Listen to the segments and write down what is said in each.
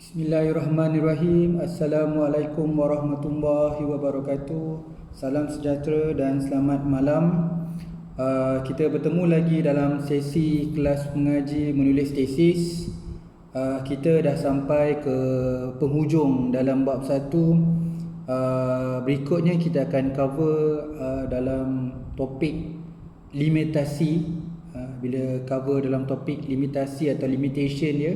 Bismillahirrahmanirrahim. Assalamualaikum warahmatullahi wabarakatuh. Salam sejahtera dan selamat malam. Kita bertemu lagi dalam sesi kelas mengaji menulis tesis. Kita dah sampai ke penghujung dalam bab 1. Berikutnya kita akan cover dalam topik limitasi. Bila cover dalam topik limitasi atau limitation dia,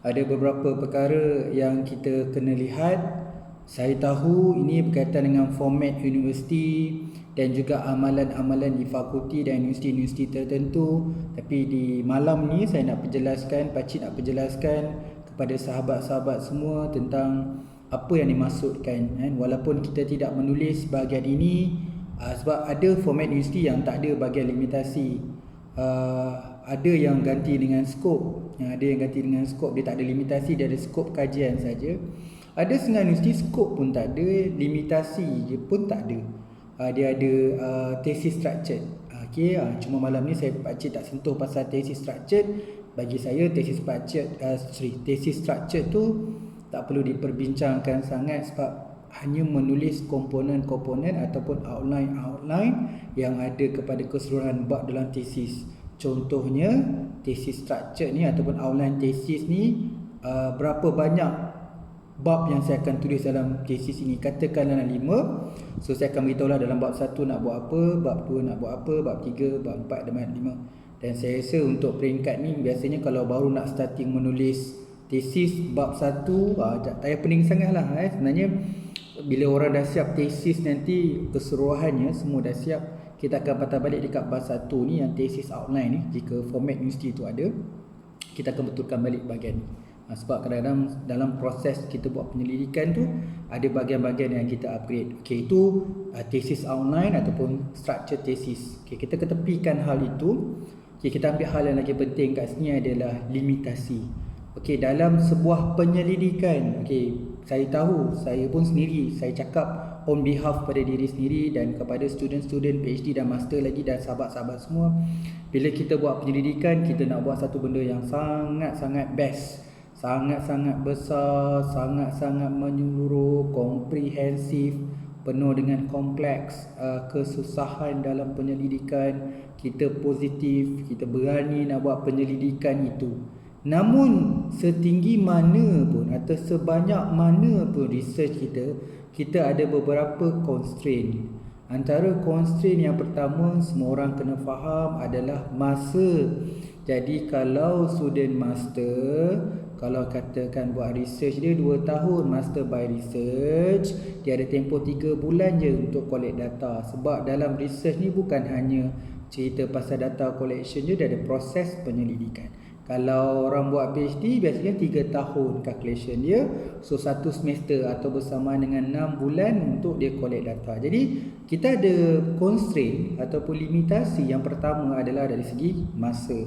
ada beberapa perkara yang kita kena lihat. Saya tahu ini berkaitan dengan format universiti dan juga amalan-amalan di fakulti dan universiti-universiti tertentu. Tapi di malam ni saya nak perjelaskan, Pakcik nak perjelaskan kepada sahabat-sahabat semua tentang apa yang dimaksudkan. Walaupun kita tidak menulis bahagian ini, sebab ada format universiti yang tak ada bahagian limitasi. Ada yang ganti dengan skop, ada yang ganti dengan skop, dia tak ada limitasi, dia ada skop kajian saja. Ada setengah universiti skop pun tak ada, limitasi je pun tak ada. Dia ada thesis structured. Cuma malam ni Pakcik tak sentuh pasal thesis structured. Bagi saya thesis structured tu tak perlu diperbincangkan sangat, sebab hanya menulis komponen-komponen ataupun outline-outline yang ada kepada keseluruhan bab dalam tesis. Contohnya tesis structure ni ataupun outline tesis ni, berapa banyak bab yang saya akan tulis dalam tesis ini. Katakanlah 5. So saya akan beritahulah dalam bab 1 nak buat apa, bab 2 nak buat apa, bab 3, bab 4 dan bab 5. Dan saya rasa untuk peringkat ni, biasanya kalau baru nak starting menulis tesis bab 1, tak payah pening sangat lah. Sebenarnya bila orang dah siap tesis nanti keseluruhannya semua dah siap, kita akan patah balik dekat bab 1 ni yang tesis outline ni. Jika format universiti tu ada, kita akan betulkan balik bahagian ni. Sebab kadang-kadang dalam proses kita buat penyelidikan tu ada bahagian-bahagian yang kita upgrade. Itu tesis outline ataupun structure tesis. Kita ketepikan hal itu. Kita ambil hal yang lagi penting kat sini adalah limitasi. Dalam sebuah penyelidikan, saya tahu, saya pun sendiri, saya cakap on behalf pada diri sendiri dan kepada student-student PhD dan master lagi dan sahabat-sahabat semua. Bila kita buat penyelidikan, kita nak buat satu benda yang sangat-sangat best, sangat-sangat besar, sangat-sangat menyeluruh, komprehensif, penuh dengan kompleks, kesusahan dalam penyelidikan. Kita positif, kita berani nak buat penyelidikan itu. Namun setinggi mana pun atau sebanyak mana pun research kita ada beberapa constraint. Antara constraint yang pertama semua orang kena faham adalah masa. Jadi kalau student master, kalau katakan buat research dia 2 tahun, master by research, dia ada tempoh 3 bulan je untuk collect data. Sebab dalam research ni bukan hanya cerita pasal data collection je, dia ada proses penyelidikan. Kalau orang buat PhD biasanya 3 tahun calculation dia. So 1 semester atau bersamaan dengan 6 bulan untuk dia collect data. Jadi kita ada constraint ataupun limitasi. Yang pertama adalah dari segi masa.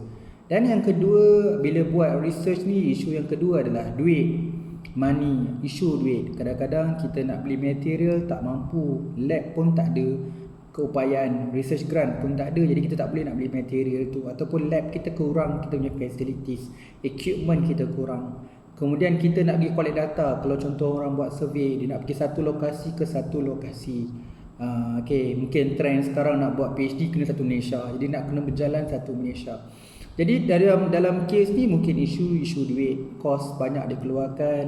Dan yang kedua, bila buat research ni, isu yang kedua adalah duit, money, isu duit. Kadang-kadang kita nak beli material tak mampu, lab pun tak ada, keupayaan research grant pun tak ada, jadi kita tak boleh nak beli material tu. Ataupun lab kita kurang, kita punya facilities, equipment kita kurang. Kemudian kita nak pergi collect data. Kalau contoh orang buat survey, dia nak pergi satu lokasi ke satu lokasi. Mungkin trend sekarang nak buat PhD kena satu Malaysia, jadi nak kena berjalan satu Malaysia. Jadi dalam case ni mungkin isu duit, kos banyak dikeluarkan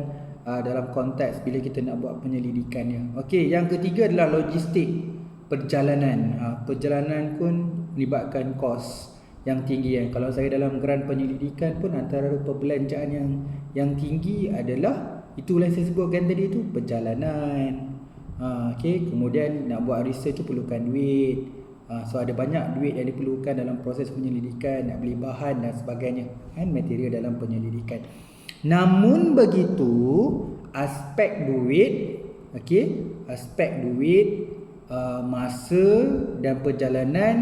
dalam konteks bila kita nak buat penyelidikannya. Yang ketiga adalah logistik. Perjalanan pun melibatkan kos yang tinggi. Kalau saya dalam grant penyelidikan pun, antara perbelanjaan yang tinggi adalah itulah yang saya sebutkan tadi tu, perjalanan. Kemudian nak buat research tu perlukan duit. So ada banyak duit yang diperlukan dalam proses penyelidikan, nak beli bahan dan sebagainya, material dalam penyelidikan. Namun begitu, aspek duit, masa dan perjalanan,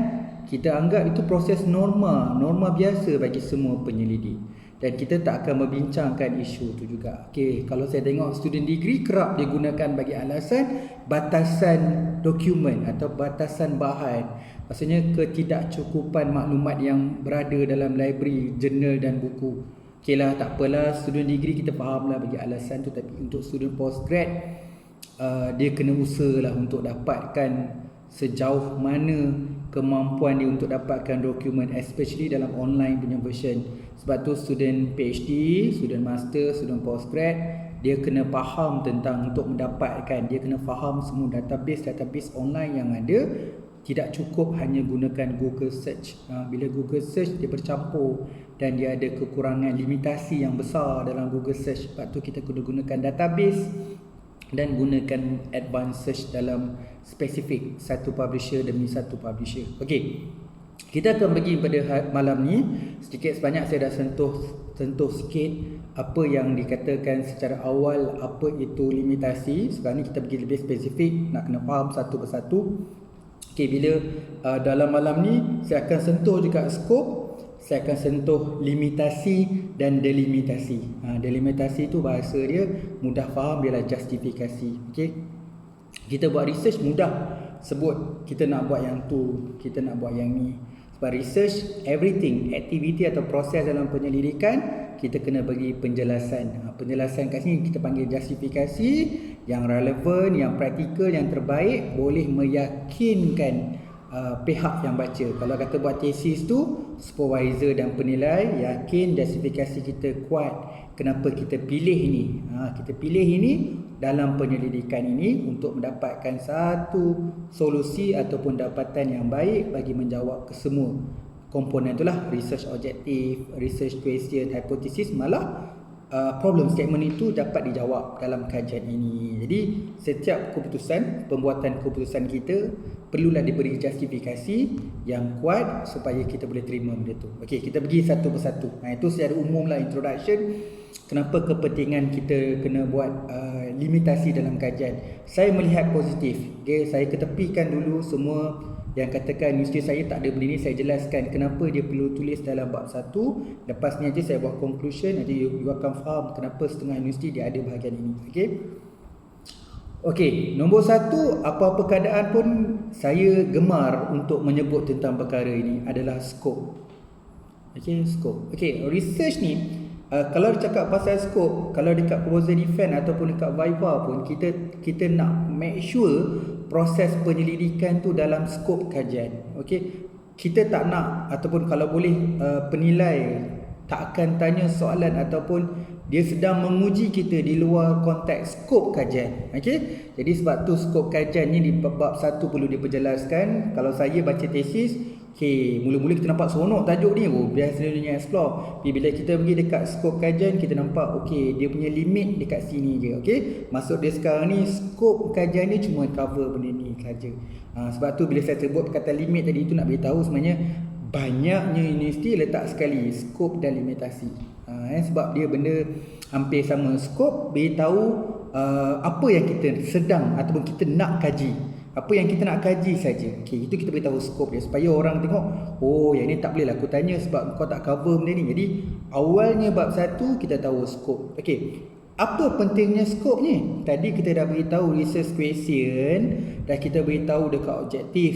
kita anggap itu proses norma biasa bagi semua penyelidik. Dan kita tak akan membincangkan isu itu juga. Kalau saya tengok student degree, kerap digunakan bagi alasan batasan dokumen atau batasan bahan. Maksudnya ketidakcukupan maklumat yang berada dalam library, jurnal dan buku. Okay lah, tak apalah, student degree kita faham lah bagi alasan tu. Tapi untuk student postgrad, dia kena usaha lah untuk dapatkan sejauh mana kemampuan dia untuk dapatkan dokumen, especially dalam online punya version. Sebab tu student PhD, student master, student postgrad, dia kena faham tentang untuk mendapatkan, dia kena faham semua database online yang ada. Tidak cukup hanya gunakan Google search. Bila Google search dia bercampur dan dia ada kekurangan, limitasi yang besar dalam Google search. Sebab tu kita kena gunakan database dan gunakan advanced search dalam spesifik satu publisher demi satu publisher. Okey, kita akan pergi pada malam ni. Sedikit sebanyak saya dah sentuh sikit apa yang dikatakan secara awal, apa itu limitasi. Sekarang ni kita pergi lebih spesifik, nak kena faham satu persatu. Okey, bila dalam malam ni saya akan sentuh juga skop, saya akan sentuh limitasi dan delimitasi. Delimitasi tu bahasa dia mudah faham, dia lah justifikasi. Okey, kita buat research mudah sebut kita nak buat yang tu, kita nak buat yang ni. Sebab research, everything, aktiviti atau proses dalam penyelidikan, kita kena bagi penjelasan. Penjelasan kat sini kita panggil justifikasi, yang relevan, yang praktikal, yang terbaik, boleh meyakinkan pihak yang baca. Kalau kata buat tesis tu, supervisor dan penilai yakin justifikasi kita kuat kenapa kita pilih ini. Kita pilih ini dalam penyelidikan ini untuk mendapatkan satu solusi ataupun dapatan yang baik bagi menjawab kesemua komponen itulah, research objektif, research question, hypothesis, malah problem statement itu dapat dijawab dalam kajian ini. Jadi setiap keputusan, pembuatan keputusan kita perlulah diberi justifikasi yang kuat supaya kita boleh terima benda tu. Okey, kita pergi satu persatu. Itu secara umum lah introduction. Kenapa kepentingan kita kena buat limitasi dalam kajian. Saya melihat positif. Okay, saya ketepikan dulu semua yang katakan universiti saya tak ada benda ni. Saya jelaskan kenapa dia perlu tulis dalam bab 1. Lepas ni nanti saya buat conclusion. Nanti you akan faham kenapa setengah universiti dia ada bahagian ini. Okey, nombor 1, apa-apa keadaan pun saya gemar untuk menyebut tentang perkara ini adalah skop. Okey, skop. Okey, research ni kalau cakap pasal skop, kalau dekat proposal defense ataupun dekat viva pun kita nak make sure proses penyelidikan tu dalam skop kajian. Okey, kita tak nak ataupun kalau boleh penilai tak akan tanya soalan ataupun dia sedang menguji kita di luar konteks skop kajian. Okey, jadi sebab tu skop kajian ni di bab 1 perlu diperjelaskan. Kalau saya baca tesis, okey, mula-mula kita nampak seronok tajuk ni, biasanya explore. Tapi bila kita pergi dekat skop kajian, kita nampak okey, dia punya limit dekat sini je. Okey, maksud dia sekarang ni skop kajian ni cuma cover benda ni saja. Sebab tu bila saya sebut kata limit tadi, itu nak beritahu sebenarnya banyaknya universiti letak sekali skop dan limitasi. Sebab dia benda hampir sama. Skop beritahu apa yang kita sedang ataupun kita nak kaji, apa yang kita nak kaji saja. Okey, itu kita beritahu skop dia supaya orang tengok, oh yang ni tak boleh lah aku tanya sebab kau tak cover benda ni. Jadi awalnya bab 1 kita tahu skop. Okey, apa pentingnya skop ni? Tadi kita dah beritahu research question, dah kita beritahu dekat objektif.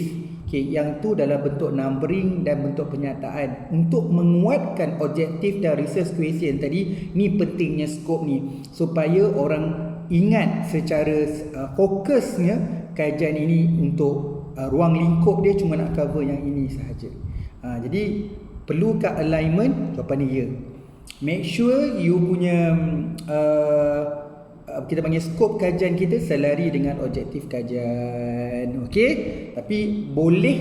Okey, yang tu dalam bentuk numbering dan bentuk penyataan untuk menguatkan objektif dan research question tadi. Ni pentingnya skop ni supaya orang ingat secara fokusnya kajian ini untuk ruang lingkup dia cuma nak cover yang ini sahaja. Jadi perlukah alignment? Jawapan dia ya. Make sure you punya kita panggil skop kajian kita selari dengan objektif kajian. Okey, tapi boleh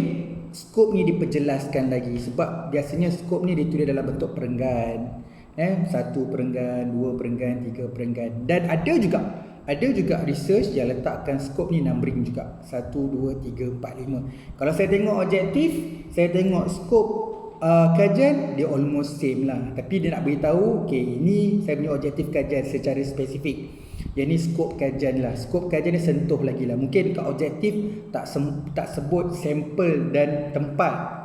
skop ni diperjelaskan lagi sebab biasanya skop ni ditulis dalam bentuk perenggan. 1 perenggan, 2 perenggan, 3 perenggan. Dan ada juga research yang letakkan skop ni numbering juga. 1, 2, 3, 4, 5. Kalau saya tengok objektif, saya tengok skop kajian, dia almost same lah. Tapi dia nak beritahu, okay, ini saya punya objektif kajian secara spesifik. Yang ni skop kajian lah. Skop kajian ni sentuh lagi lah. Mungkin dekat objektif tak sebut sampel dan tempat,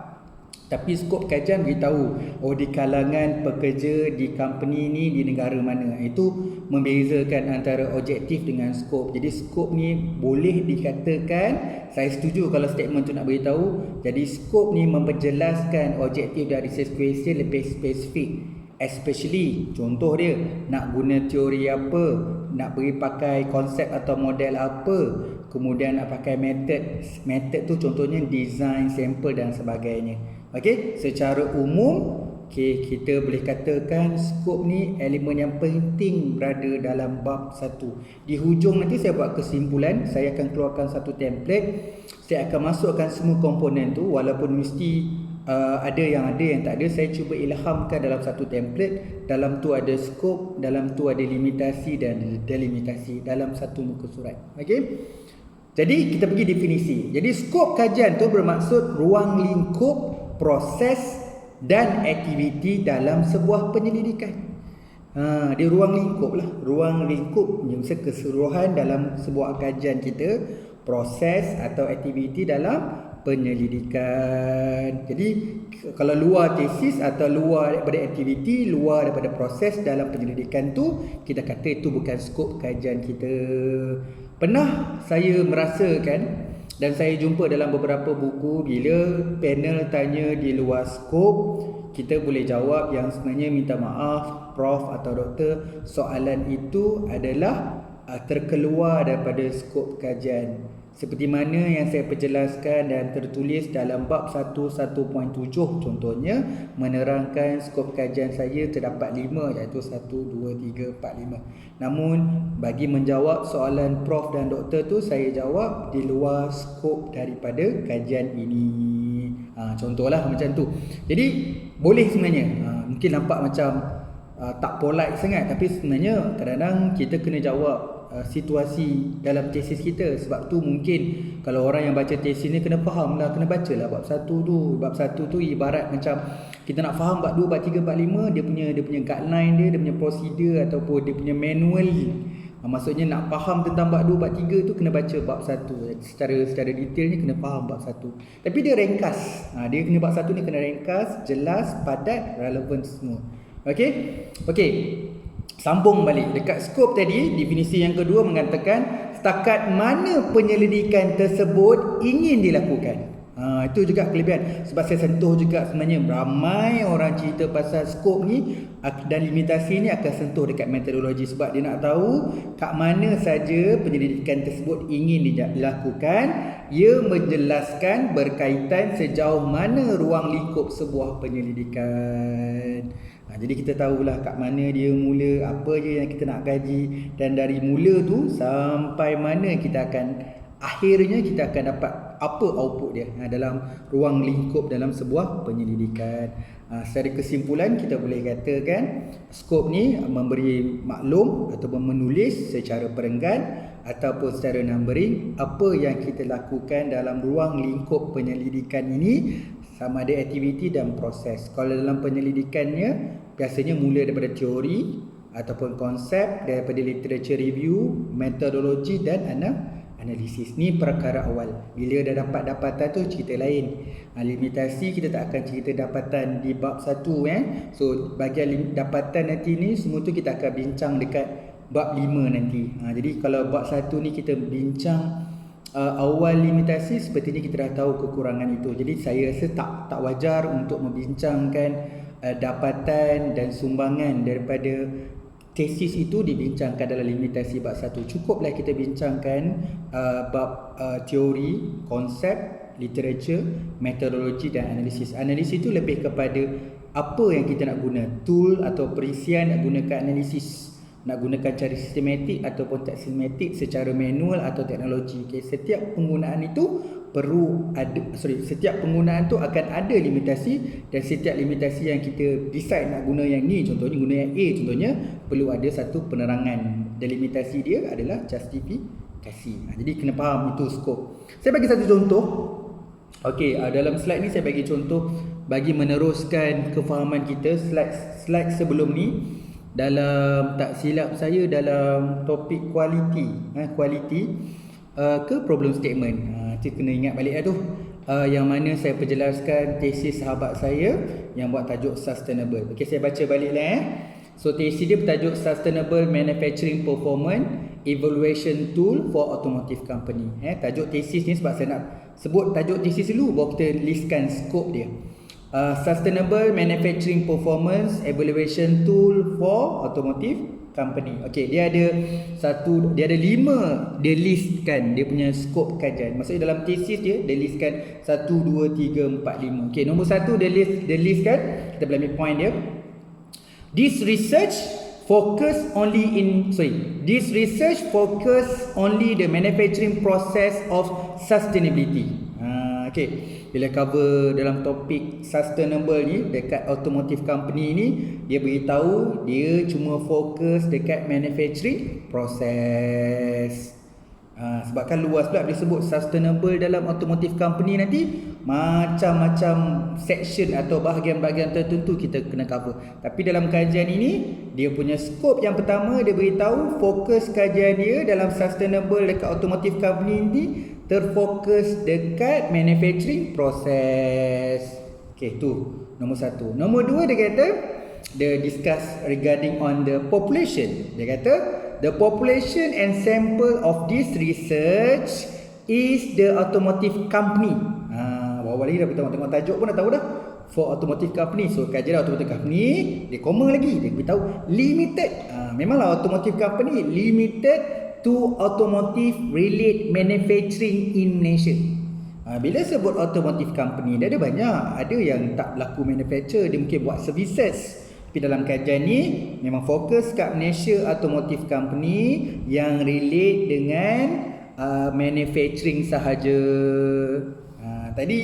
tapi skop kajian beritahu, oh di kalangan pekerja di company ni di negara mana. Itu membezakan antara objektif dengan skop. Jadi skop ni boleh dikatakan, saya setuju kalau statement tu nak beritahu, jadi skop ni memperjelaskan objektif dari research question lebih spesifik Especially, contoh dia, nak guna teori apa, nak beri pakai konsep atau model apa, kemudian nak pakai method tu contohnya design, sampel dan sebagainya. Okey, secara umum, kita boleh katakan skop ni elemen yang penting berada dalam bab 1. Di hujung nanti saya buat kesimpulan, saya akan keluarkan satu template, saya akan masukkan semua komponen tu, walaupun mesti ada yang tak ada, saya cuba ilhamkan dalam satu template. Dalam tu ada skop, dalam tu ada limitasi dan delimitasi dalam satu muka surat. Okey. Jadi kita pergi definisi. Jadi skop kajian tu bermaksud ruang lingkup proses dan aktiviti dalam sebuah penyelidikan. Dia ruang lingkup lah. Ruang lingkup maksud keseluruhan dalam sebuah kajian kita, proses atau aktiviti dalam penyelidikan. Jadi kalau luar tesis atau luar daripada aktiviti, luar daripada proses dalam penyelidikan tu, kita kata itu bukan skop kajian kita. Pernah saya merasakan dan saya jumpa dalam beberapa buku, bila panel tanya di luar skop, kita boleh jawab yang sebenarnya minta maaf prof atau doktor, soalan itu adalah terkeluar daripada skop kajian. Seperti mana yang saya perjelaskan dan tertulis dalam bab 1.1.7 contohnya, menerangkan skop kajian saya terdapat 5, iaitu 1, 2, 3, 4, 5. Namun bagi menjawab soalan prof dan doktor tu, saya jawab di luar skop daripada kajian ini. Contohlah macam tu. Jadi boleh sebenarnya, mungkin nampak macam tak polite sangat, tapi sebenarnya kadang-kadang kita kena jawab situasi dalam tesis kita. Sebab tu mungkin kalau orang yang baca tesis ni kena faham lah, kena baca lah bab 1 tu. Bab 1 tu ibarat macam kita nak faham bab 2, bab 3, bab 5, dia punya guideline dia punya prosedur ataupun dia punya manual. Maksudnya nak faham tentang bab 2, bab 3 tu kena baca bab 1 secara detailnya, kena faham bab 1. Tapi dia ringkas. Dia kena bab 1 ni kena ringkas, jelas, padat, relevan semua. Okey. Sambung balik dekat skop tadi, definisi yang kedua mengatakan setakat mana penyelidikan tersebut ingin dilakukan. Itu juga kelebihan. Sebab saya sentuh juga sebenarnya ramai orang cerita pasal skop ni dan limitasi ni akan sentuh dekat metodologi, sebab dia nak tahu kat mana saja penyelidikan tersebut ingin dilakukan. Ia menjelaskan berkaitan sejauh mana ruang lingkup sebuah penyelidikan. Jadi kita tahulah kat mana dia mula, apa je yang kita nak kaji, dan dari mula tu sampai mana kita akan, akhirnya kita akan dapat apa output dia dalam ruang lingkup dalam sebuah penyelidikan. Secara kesimpulan kita boleh katakan skop ni memberi maklum ataupun menulis secara perenggan ataupun secara numbering apa yang kita lakukan dalam ruang lingkup penyelidikan ini, sama ada aktiviti dan proses. Kalau dalam penyelidikannya biasanya mula daripada teori ataupun konsep, daripada literature review, metodologi dan analisis. Ni perkara awal. Bila dah dapat dapatan tu cerita lain. Limitasi kita tak akan cerita dapatan di bab 1 So bahagian dapatan nanti ni semua tu kita akan bincang dekat bab 5 nanti. Jadi kalau bab 1 ni kita bincang awal limitasi, sepertinya kita dah tahu kekurangan itu. Jadi saya rasa tak wajar untuk membincangkan dapatan dan sumbangan daripada tesis itu dibincangkan dalam limitasi bab 1. Cukuplah kita bincangkan bab teori, konsep, literature, metodologi dan analisis. Analisis itu lebih kepada apa yang kita nak guna, tool atau perisian nak gunakan analisis, nak gunakan cara sistematik ataupun tak sistematik, secara manual atau teknologi. Setiap penggunaan itu setiap penggunaan tu akan ada limitasi, dan setiap limitasi yang kita decide nak guna yang ni, contohnya guna yang A contohnya, perlu ada satu penerangan. Delimitasi dia adalah justifikasi. Jadi kena faham itu skop. Saya bagi satu contoh. Dalam slide ni saya bagi contoh bagi meneruskan kefahaman kita. Slide sebelum ni, dalam tak silap saya dalam topik quality ke problem statement. Kita kena ingat balik tu. Yang mana saya perjelaskan tesis sahabat saya yang buat tajuk sustainable. Saya baca balik lah. So tesis dia bertajuk Sustainable Manufacturing Performance Evaluation Tool for Automotive Company. Tajuk tesis ni sebab saya nak sebut tajuk tesis dulu baru kita listkan skop dia. Sustainable Manufacturing Performance Evaluation Tool for Automotive Company. Okey, dia ada 5 dia listkan dia punya skop kajian. Maksudnya dalam thesis dia listkan 1 2 3 4 5. Okey, nombor 1 dia listkan, kita boleh ambil point dia. This research focus only the manufacturing process of sustainability. Okey, bila cover dalam topik sustainable ni dekat automotive company ni, dia beritahu dia cuma fokus dekat manufacturing process. Sebabkan luas pula dia sebut sustainable dalam automotive company, nanti macam-macam section atau bahagian-bahagian tertentu kita kena cover. Tapi dalam kajian ini, dia punya skop yang pertama dia beritahu fokus kajian dia dalam sustainable dekat automotive company ni terfokus dekat manufacturing process. Okey, tu nombor 1. Nombor 2 dia kata dia discuss regarding on the population. Dia kata the population and sample of this research is the automotive company. Bawah lagi dah tengok tajuk pun dah tahu dah. For automotive company. So kajian automotive company, dia koma lagi, dia beritahu limited. Memanglah automotive company limited to automotive related manufacturing in Malaysia. Bila sebut automotive company, dia ada banyak. Ada yang tak berlaku manufacture, dia mungkin buat services. Tapi dalam kajian ni memang fokus kat Malaysia automotive company yang relate dengan manufacturing sahaja. Tadi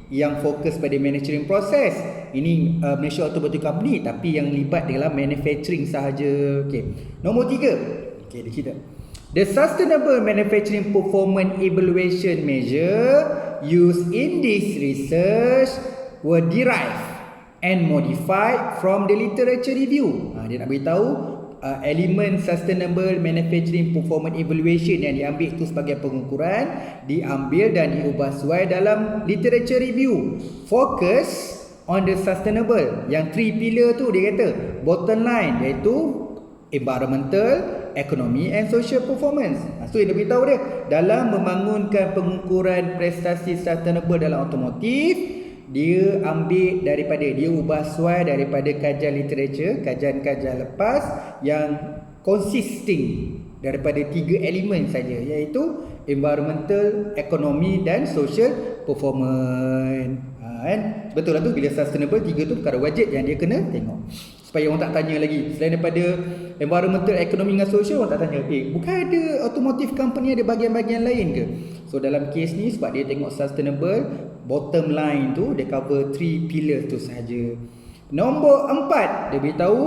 yang fokus pada manufacturing process, ini Malaysia automotive company, tapi yang libat dalam manufacturing sahaja. Okey. Nombor 3. Okey, dia cerita the Sustainable Manufacturing Performance Evaluation measure used in this research were derived and modified from the literature review. Dia nak beritahu elemen Sustainable Manufacturing Performance Evaluation yang diambil itu sebagai pengukuran diambil dan diubah sesuai dalam literature review. Focus on the sustainable. Yang 3 pillar tu dia kata bottom line, iaitu environmental, economy and social performance. So yang dia beritahu dia dalam membangunkan pengukuran prestasi sustainable dalam automotif, dia ambil daripada, dia ubah sesuai daripada kajian literature, kajian-kajian lepas yang consisting daripada 3 elemen saja, iaitu environmental, economy dan social performance. Betul lah tu, bila sustainable 3 tu perkara wajib yang dia kena tengok. Supaya orang tak tanya lagi, selain daripada environmental, economy dan social, orang tak tanya, bukan ada automotive company ada bahagian-bahagian lain ke? So dalam kes ni, sebab dia tengok sustainable, bottom line tu dia cover 3 pillars tu sahaja. Nombor 4, dia beritahu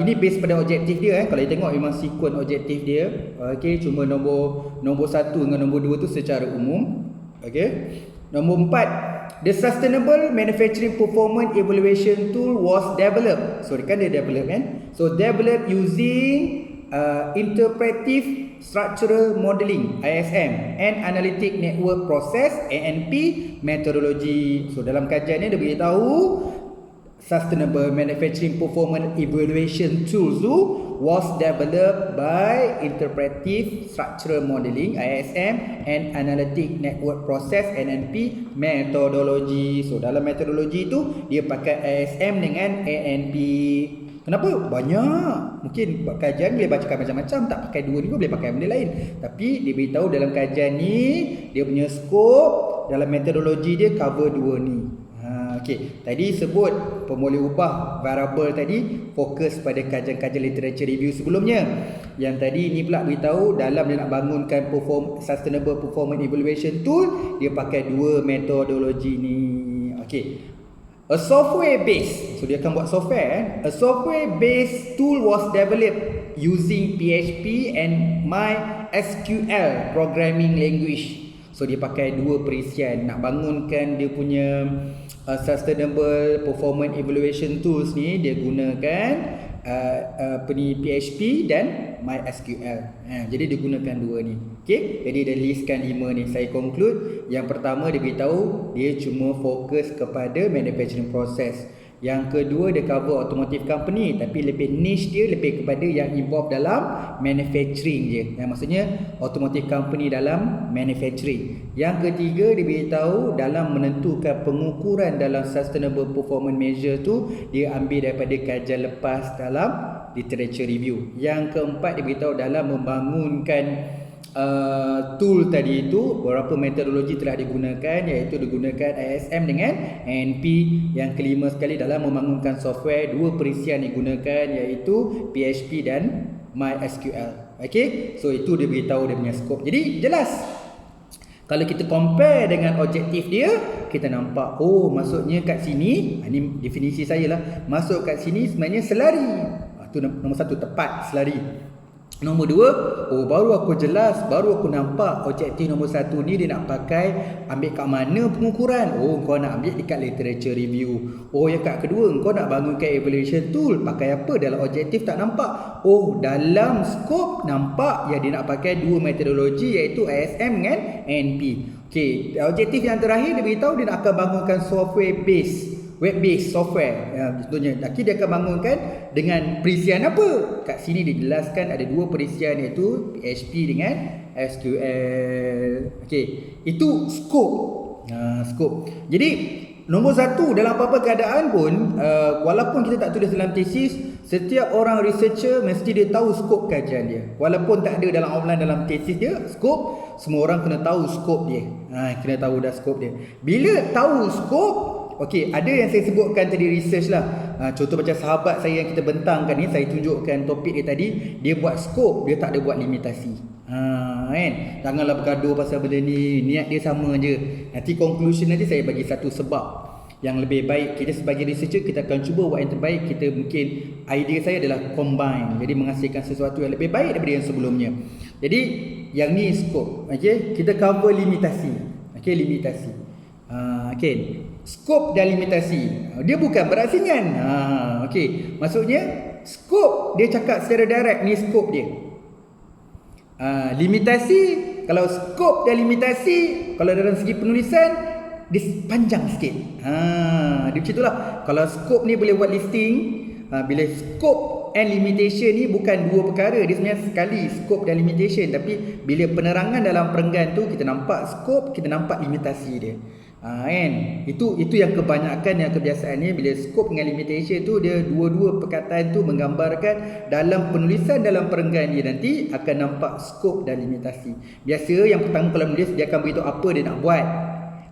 ini base pada objektif dia. Kalau dia tengok memang sequence objektif dia. Okey, cuma nombor 1 dengan nombor 2 tu secara umum. Okey. Nombor 4, the Sustainable Manufacturing Performance Evaluation Tool was developed. So dia develop kan? So developed using Interpretive Structural Modeling (ISM) and Analytic Network Process (ANP) methodology. So dalam kajian ni dia beritahu Sustainable Manufacturing Performance Evaluation Tools tu was developed by Interpretive Structural Modeling (ISM) and Analytic Network Process (ANP) methodology. So dalam metodologi tu dia pakai ISM dengan ANP. Kenapa? Banyak. Mungkin buat kajian boleh bacakan macam-macam, tak pakai 2 ni pun boleh pakai benda lain. Tapi dia beritahu dalam kajian ni dia punya skop dalam metodologi dia cover 2 ni. Okey, tadi sebut boleh ubah variable tadi, fokus pada kajian-kajian literature review sebelumnya. Yang tadi ni pula beritahu dalam dia nak bangunkan Sustainable Performance Evaluation Tool, dia pakai 2 metodologi ni. Okey. A software based, so dia akan buat software. A software based tool was developed using PHP and MySQL programming language. So dia pakai 2 perisian nak bangunkan dia punya Sustainable Performance Evaluation Tools ni. Dia gunakan PHP dan MySQL. Jadi dia gunakan 2 ni. Okey, jadi dia listkan 5 ni. Saya conclude, yang pertama dia beritahu dia cuma fokus kepada manufacturing process. Yang kedua dia cover automotive company, tapi lebih niche dia lebih kepada yang involved dalam manufacturing je. Maksudnya automotive company dalam manufacturing. Yang ketiga dia beritahu dalam menentukan pengukuran dalam sustainable performance measure tu dia ambil daripada kajian lepas dalam literature review. Yang keempat dia beritahu dalam membangunkan tool tadi itu beberapa metodologi telah digunakan, iaitu digunakan ISM dengan NP. Yang kelima sekali dalam membangunkan software, dua perisian digunakan iaitu PHP dan MySQL. Okey, so itu dia beritahu dia punya scope. Jadi jelas. Kalau kita compare dengan objektif dia, kita nampak maksudnya kat sini, ini definisi saya lah, masuk kat sini sebenarnya selari. Itu nombor satu, tepat selari. Nombor dua, baru aku jelas, baru aku nampak objektif nombor satu ni dia nak pakai ambil kat mana pengukuran. Kau nak ambil dekat literature review. Yang kat kedua, kau nak bangunkan evaluation tool, pakai apa? Dalam objektif tak nampak. Dalam scope nampak dia nak pakai dua metodologi iaitu ISM dengan NP. Okey, objektif yang terakhir dia beritahu dia nak akan bangunkan software web based software. Contohnya dia akan bangunkan dengan perisian apa? Kat sini dijelaskan ada dua perisian iaitu PHP dengan SQL. Okey, itu scope. Scope. Jadi nombor satu, dalam apa-apa keadaan pun walaupun kita tak tulis dalam tesis, setiap orang researcher mesti dia tahu skop kajian dia. Walaupun tak ada dalam outline dalam tesis dia, skop, semua orang kena tahu skop dia. Kena tahu dah skop dia. Bila tahu skop, okey, ada yang saya sebutkan tadi research lah. Contoh macam sahabat saya yang kita bentangkan ni, saya tunjukkan topik dia tadi, dia buat skop, dia tak ada buat limitasi. Kan? Janganlah bergaduh pasal benda ni, niat dia sama je. Nanti conclusion nanti saya bagi satu sebab yang lebih baik. Kita sebagai researcher, kita akan cuba buat yang terbaik. Kita mungkin, idea saya adalah combine, jadi menghasilkan sesuatu yang lebih baik daripada yang sebelumnya. Jadi yang ni skop. Okay? Kita cover limitasi. Okay, limitasi. Okay, skop dan limitasi dia bukan berasingan. Okey, maksudnya skop dia cakap secara direct, ni skop dia. Limitasi, kalau skop dan limitasi, kalau dalam segi penulisan dia panjang sikit. Dia macam itulah. Kalau skop ni boleh buat listing, bila skop and limitation ni bukan dua perkara, dia sebenarnya sekali, skop dan limitation. Tapi bila penerangan dalam perenggan tu, kita nampak skop, kita nampak limitasi dia. Kan? Itu yang kebanyakan yang kebiasaannya bila scope dengan limitation tu, dia dua-dua perkataan tu menggambarkan dalam penulisan dalam perenggan dia nanti akan nampak scope dan limitasi. Biasa yang pertama kalau menulis dia akan beritahu apa dia nak buat.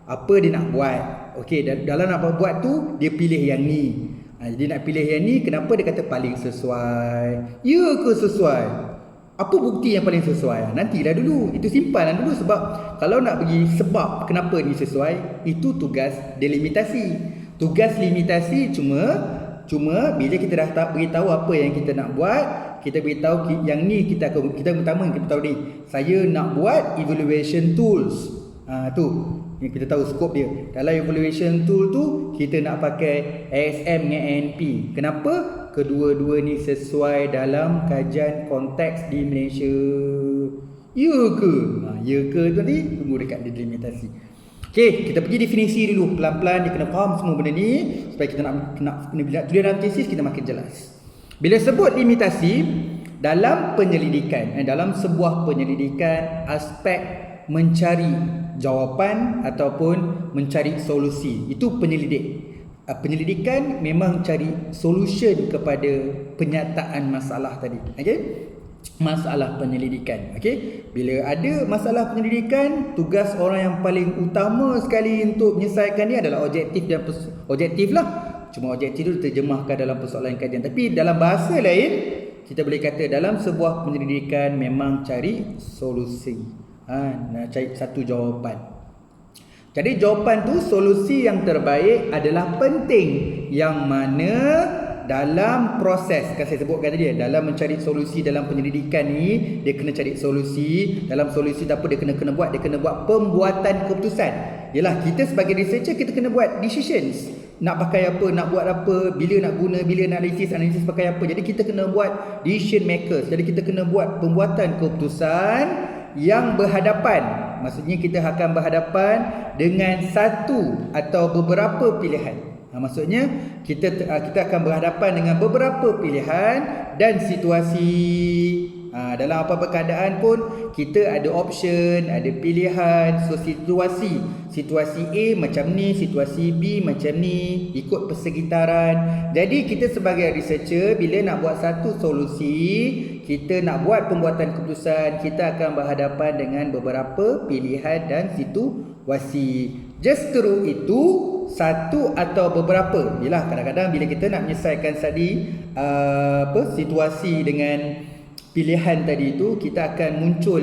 Apa dia nak buat. Okey, dalam nak buat tu dia pilih yang ni. Jadi nak pilih yang ni, kenapa dia kata paling sesuai? Ya ke sesuai? Apa bukti yang paling sesuai? Nantilah dulu. Itu simpan dulu, sebab kalau nak bagi sebab kenapa ni sesuai, itu tugas delimitasi. Tugas limitasi cuma bila kita dah tak beritahu apa yang kita nak buat, kita beritahu yang ni kita pertama kita tahu ni, saya nak buat evaluation tools. Tu yang kita tahu skop dia. Dalam evaluation tool tu kita nak pakai ISM dengan NP. Kenapa? Kedua-dua ni sesuai dalam kajian konteks di Malaysia. Ya ke? Ya ke tu nanti tunggu dekat delimitasi. Okey, kita pergi definisi dulu. Pelan-pelan dia kena faham semua benda ni supaya kita kena tulis dalam tesis kita makin jelas. Bila sebut limitasi dalam penyelidikan, dalam sebuah penyelidikan, aspek mencari jawapan ataupun mencari solusi, itu penyelidik. Penyelidikan memang cari solution kepada penyataan masalah tadi. Okey? Masalah penyelidikan. Okey? Bila ada masalah penyelidikan, tugas orang yang paling utama sekali untuk menyelesaikan ni adalah objektif dan objektif lah. Cuma objektif itu terjemahkan dalam persoalan kajian. Tapi dalam bahasa lain, kita boleh kata dalam sebuah penyelidikan memang cari solusi. Nak cari satu jawapan. Jadi jawapan tu, solusi yang terbaik adalah penting, yang mana dalam proses, kan saya sebutkan tadi, dalam mencari solusi dalam penyelidikan ni, dia kena cari solusi. Dalam solusi apa dia kena buat? Dia kena buat pembuatan keputusan. Yalah, kita sebagai researcher kita kena buat decisions. Nak pakai apa, nak buat apa, bila nak guna, bila nak analisis pakai apa. Jadi kita kena buat decision makers. Jadi kita kena buat pembuatan keputusan yang berhadapan. Maksudnya kita akan berhadapan dengan satu atau beberapa pilihan. Maksudnya kita akan berhadapan dengan beberapa pilihan dan situasi. Dalam apa-apa keadaan pun kita ada option, ada pilihan. So situasi A macam ni, situasi B macam ni, ikut persekitaran. Jadi kita sebagai researcher, bila nak buat satu solusi, kita nak buat pembuatan keputusan, kita akan berhadapan dengan beberapa pilihan dan situasi. Justru itu, satu atau beberapa. Kadang-kadang bila kita nak menyelesaikan situasi dengan pilihan tadi itu, kita akan muncul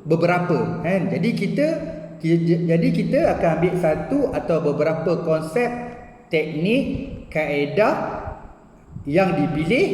beberapa, kan? Jadi kita akan ambil satu atau beberapa konsep, teknik, kaedah yang dipilih.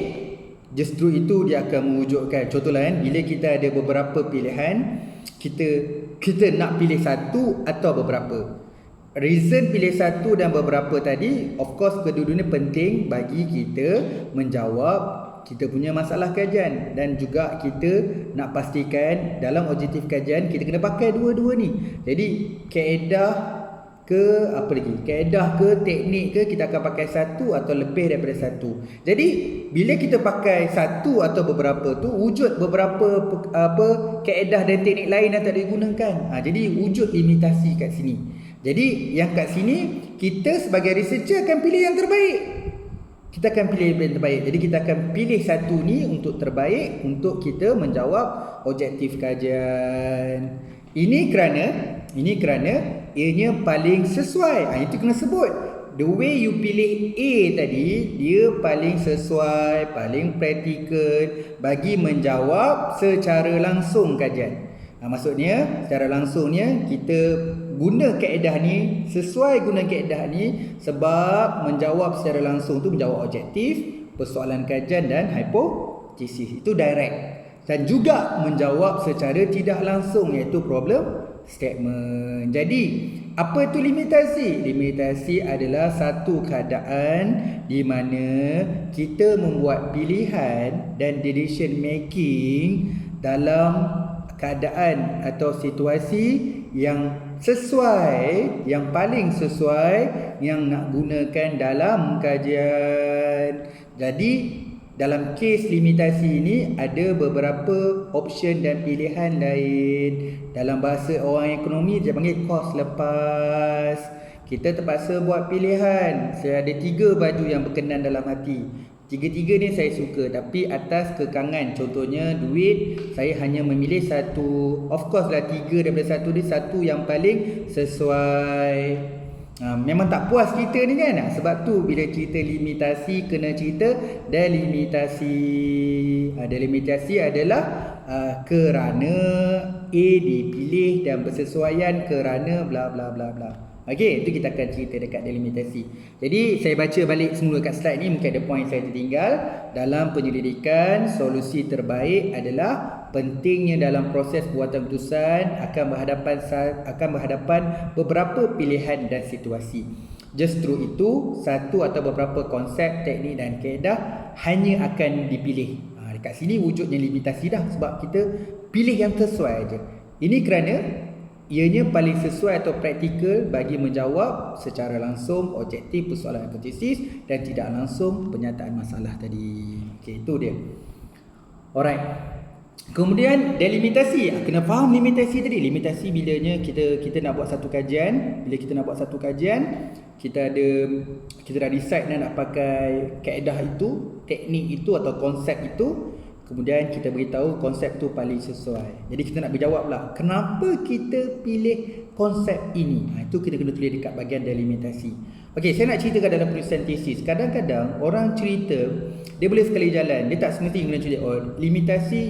Justru itu dia akan mewujudkan. Contohlah, kan, bila kita ada beberapa pilihan, kita nak pilih satu atau beberapa. Reason pilih satu dan beberapa tadi, of course kedua-duanya penting bagi kita menjawab kita punya masalah kajian, dan juga kita nak pastikan dalam objektif kajian kita kena pakai dua-dua ni. Jadi kaedah ke teknik ke, kita akan pakai satu atau lebih daripada satu. Jadi bila kita pakai satu atau beberapa tu, wujud beberapa kaedah dan teknik lain yang tak digunakan. Jadi wujud limitasi kat sini. Jadi yang kat sini, kita sebagai researcher akan pilih yang terbaik. Kita akan pilih yang terbaik. Jadi kita akan pilih satu ni untuk terbaik, untuk kita menjawab objektif kajian. Ini kerana ianya paling sesuai. Itu kena sebut. The way you pilih A tadi, dia paling sesuai, paling praktikal bagi menjawab secara langsung kajian. Maksudnya secara langsungnya kita guna kaedah ni, sesuai guna kaedah ni, sebab menjawab secara langsung tu menjawab objektif, persoalan kajian dan hipotesis. Itu direct. Dan juga menjawab secara tidak langsung, iaitu problem statement. Jadi apa itu limitasi? Limitasi adalah satu keadaan di mana kita membuat pilihan dan decision making dalam keadaan atau situasi yang sesuai, yang paling sesuai, yang nak gunakan dalam kajian. Jadi dalam kes limitasi ini ada beberapa option dan pilihan lain. Dalam bahasa orang ekonomi dia panggil kos lepas. Kita terpaksa buat pilihan. Saya ada 3 baju yang berkenan dalam hati. 3 ni saya suka, tapi atas kekangan. Contohnya duit, saya hanya memilih satu. Of course lah 3 daripada satu ni, satu yang paling sesuai. Memang tak puas kita ni, kan? Sebab tu bila cerita limitasi, kena cerita delimitasi. Delimitasi adalah kerana A dipilih dan bersesuaian kerana bla bla bla bla. Okey, itu kita akan cerita dekat delimitasi. Jadi saya baca balik semula kat slide ni, mungkin ada point saya tertinggal. Dalam penyelidikan, solusi terbaik adalah pentingnya dalam proses buatan keputusan akan berhadapan beberapa pilihan dan situasi. Justru itu, satu atau beberapa konsep, teknik dan kaedah hanya akan dipilih. Dekat sini wujudnya limitasi dah, sebab kita pilih yang sesuai aja. Ini kerana ianya paling sesuai atau praktikal bagi menjawab secara langsung objektif persoalan hipotesis dan tidak langsung penyataan masalah tadi. Okey, itu dia. Alright. Kemudian delimitasi. Kena faham limitasi tadi. Limitasi bilanya kita nak buat satu kajian. Bila kita nak buat satu kajian, kita dah decide nak pakai kaedah itu, teknik itu atau konsep itu. Kemudian kita beritahu konsep tu paling sesuai. Jadi kita nak berjawab lah, kenapa kita pilih konsep ini? Itu kita kena tulis dekat bahagian delimitasi. Okey, saya nak ceritakan dalam penulisan tesis. Kadang-kadang orang cerita, dia boleh sekali jalan. Dia tak semestinya guna cerita limitasi,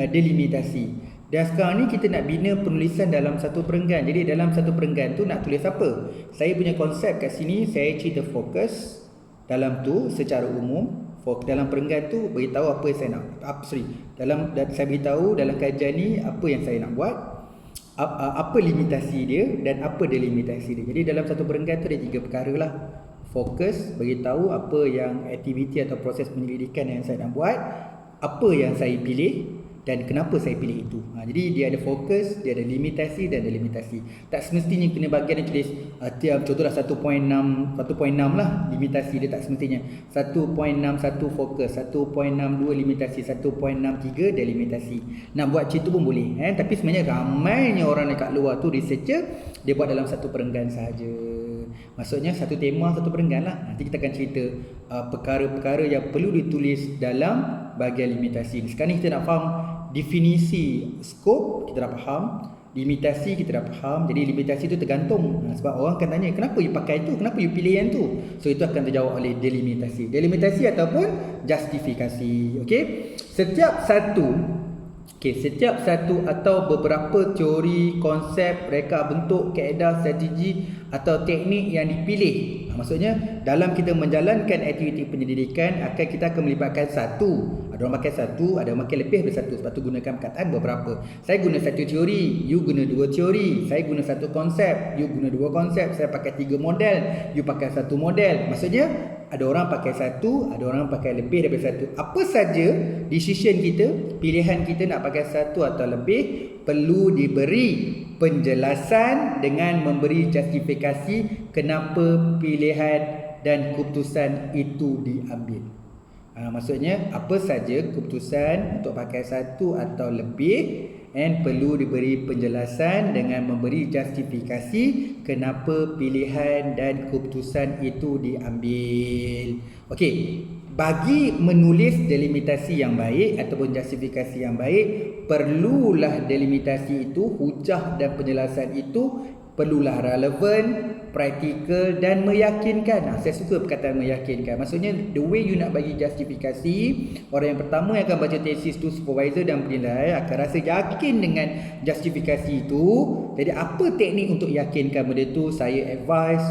delimitasi. Dan sekarang ni kita nak bina penulisan dalam satu perenggan. Jadi dalam satu perenggan tu nak tulis apa? Saya punya konsep kat sini, saya cerita fokus dalam tu secara umum. Dalam perenggan tu beritahu apa yang saya nak. Saya beritahu dalam kajian ni apa yang saya nak buat, apa limitasi dia dan apa delimitasi dia. Jadi dalam satu perenggan tu ada 3 perkara lah. Fokus, beritahu apa yang aktiviti atau proses penyelidikan yang saya nak buat, apa yang saya pilih, dan kenapa saya pilih itu. Jadi dia ada fokus, dia ada limitasi dan delimitasi. Tak semestinya kena bagian yang tulis tiap contohlah 1.6 lah limitasi dia, tak semestinya. 1.61 fokus, 1.62 limitasi, 1.63 delimitasi. Nak buat macam tu pun boleh. Tapi sebenarnya ramainya orang dekat luar tu researcher, dia buat dalam satu perenggan sahaja. Maksudnya satu tema, satu perenggan lah. Nanti kita akan cerita perkara-perkara yang perlu ditulis dalam bahagian limitasi. Sekarang ni kita nak faham definisi skop, kita dah faham. Limitasi kita dah faham. Jadi limitasi tu tergantung. Sebab orang akan tanya, kenapa you pakai tu? Kenapa you pilih yang tu? So itu akan terjawab oleh delimitasi. Delimitasi ataupun justifikasi. Okey. Setiap satu atau beberapa teori, konsep, reka bentuk, kaedah, strategi atau teknik yang dipilih. Maksudnya dalam kita menjalankan aktiviti penyelidikan kita akan melibatkan satu. Ada orang pakai satu, ada orang pakai lebih dari satu. Sebab tu gunakan perkataan beberapa. Saya guna satu teori, you guna dua teori. Saya guna satu konsep, you guna dua konsep. Saya pakai 3 model, you pakai satu model. Maksudnya ada orang pakai satu, ada orang pakai lebih daripada satu. Apa saja decision kita, pilihan kita nak pakai satu atau lebih, perlu diberi penjelasan dengan memberi justifikasi kenapa pilihan dan keputusan itu diambil. Maksudnya apa saja keputusan untuk pakai satu atau lebih, perlu diberi penjelasan dengan memberi justifikasi kenapa pilihan dan keputusan itu diambil. Okey, bagi menulis delimitasi yang baik ataupun justifikasi yang baik, perlulah delimitasi itu, hujah dan penjelasan itu perlulah relevan, praktikal dan meyakinkan. Saya suka perkataan meyakinkan. Maksudnya the way you nak bagi justifikasi, orang yang pertama yang akan baca tesis tu, supervisor dan penilai akan rasa yakin dengan justifikasi itu. Jadi apa teknik untuk yakinkan benda tu? Saya advise,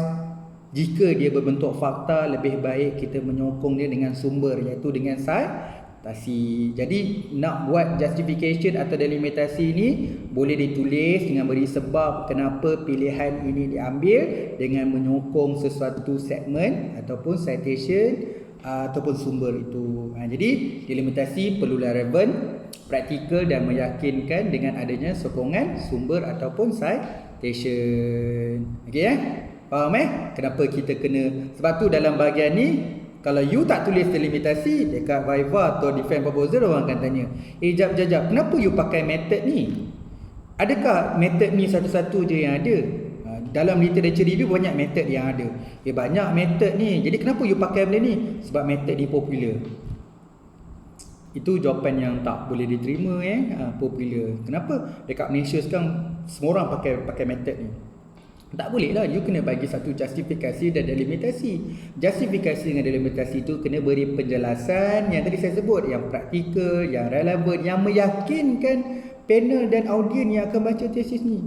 jika dia berbentuk fakta, lebih baik kita menyokong dia dengan sumber, iaitu dengan citasi. Jadi nak buat justification atau delimitasi ni boleh ditulis dengan beri sebab kenapa pilihan ini diambil dengan menyokong sesuatu segmen ataupun citation ataupun sumber itu. Jadi delimitasi perlulah relevan, praktikal dan meyakinkan dengan adanya sokongan sumber ataupun citation. Okey faham kenapa kita kena? Sebab tu dalam bahagian ni, kalau you tak tulis delimitasi dekat Viva atau defense proposal, orang akan tanya, jap, kenapa you pakai method ni? Adakah method ni satu-satu je yang ada? Dalam literature review banyak method yang ada. Banyak method ni, jadi kenapa you pakai benda ni? Sebab method ni popular. Itu jawapan yang tak boleh diterima popular. Kenapa dekat Malaysia sekarang semua orang pakai method ni? Tak boleh lah, you kena bagi satu justifikasi dan delimitasi. Justifikasi dengan delimitasi itu kena beri penjelasan yang tadi saya sebut, yang praktikal, yang relevan, yang meyakinkan panel dan audien yang akan baca tesis ni.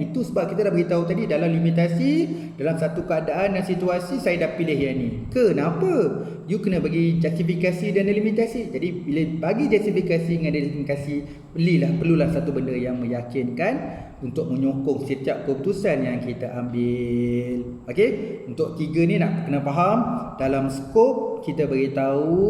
Itu sebab kita dah beritahu tadi, dalam limitasi, dalam satu keadaan dan situasi saya dah pilih yang ni. Kenapa? You kena bagi justifikasi dan delimitasi. Jadi bila bagi justifikasi dengan delimitasi, perlulah satu benda yang meyakinkan untuk menyokong setiap keputusan yang kita ambil. Okey, untuk 3 ni nak kena faham. Dalam skop kita beritahu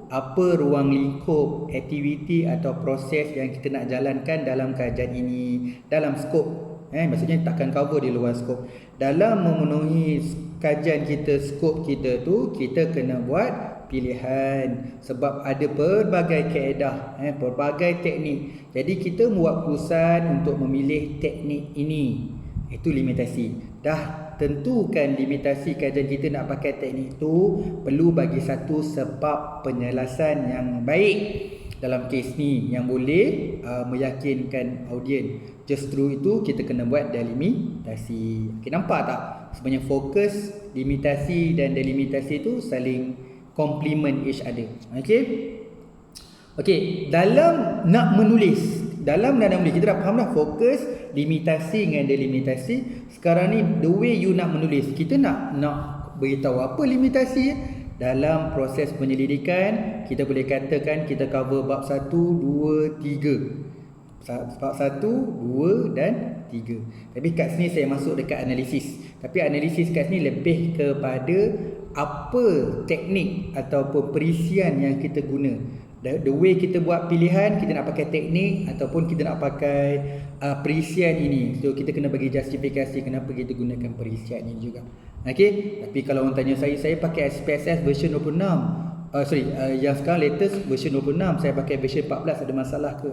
apa ruang lingkup aktiviti atau proses yang kita nak jalankan dalam kajian ini. Dalam skop, maksudnya takkan cover di luar skop. Dalam memenuhi kajian kita, skop kita tu, kita kena buat pilihan sebab ada pelbagai kaedah, pelbagai teknik. Jadi kita buat keputusan untuk memilih teknik ini. Itu limitasi. Dah tentukan limitasi kajian kita nak pakai teknik itu, perlu bagi satu sebab penjelasan yang baik dalam kes ni yang boleh meyakinkan audien. Justru itu kita kena buat delimitasi. Okay, nampak tak? Sebenarnya fokus, limitasi dan delimitasi itu saling complement each other. Okey, dalam nak menulis, kita dah faham dah fokus, limitasi dengan delimitasi. Sekarang ni the way you nak menulis, kita nak beritahu apa limitasi. Dalam proses penyelidikan, kita boleh katakan kita cover bab 1, 2, 3. Bab 1, 2 dan 3. Tapi kat sini saya masuk dekat analisis. Tapi analisis kat sini lebih kepada apa teknik ataupun perisian yang kita guna The way kita buat pilihan, kita nak pakai teknik ataupun kita nak pakai perisian ini. So kita kena bagi justifikasi kenapa kita gunakan perisian ini juga. Okey, tapi kalau orang tanya saya pakai SPSS version 26. Yang sekarang latest version 26, saya pakai version 14, ada masalah ke?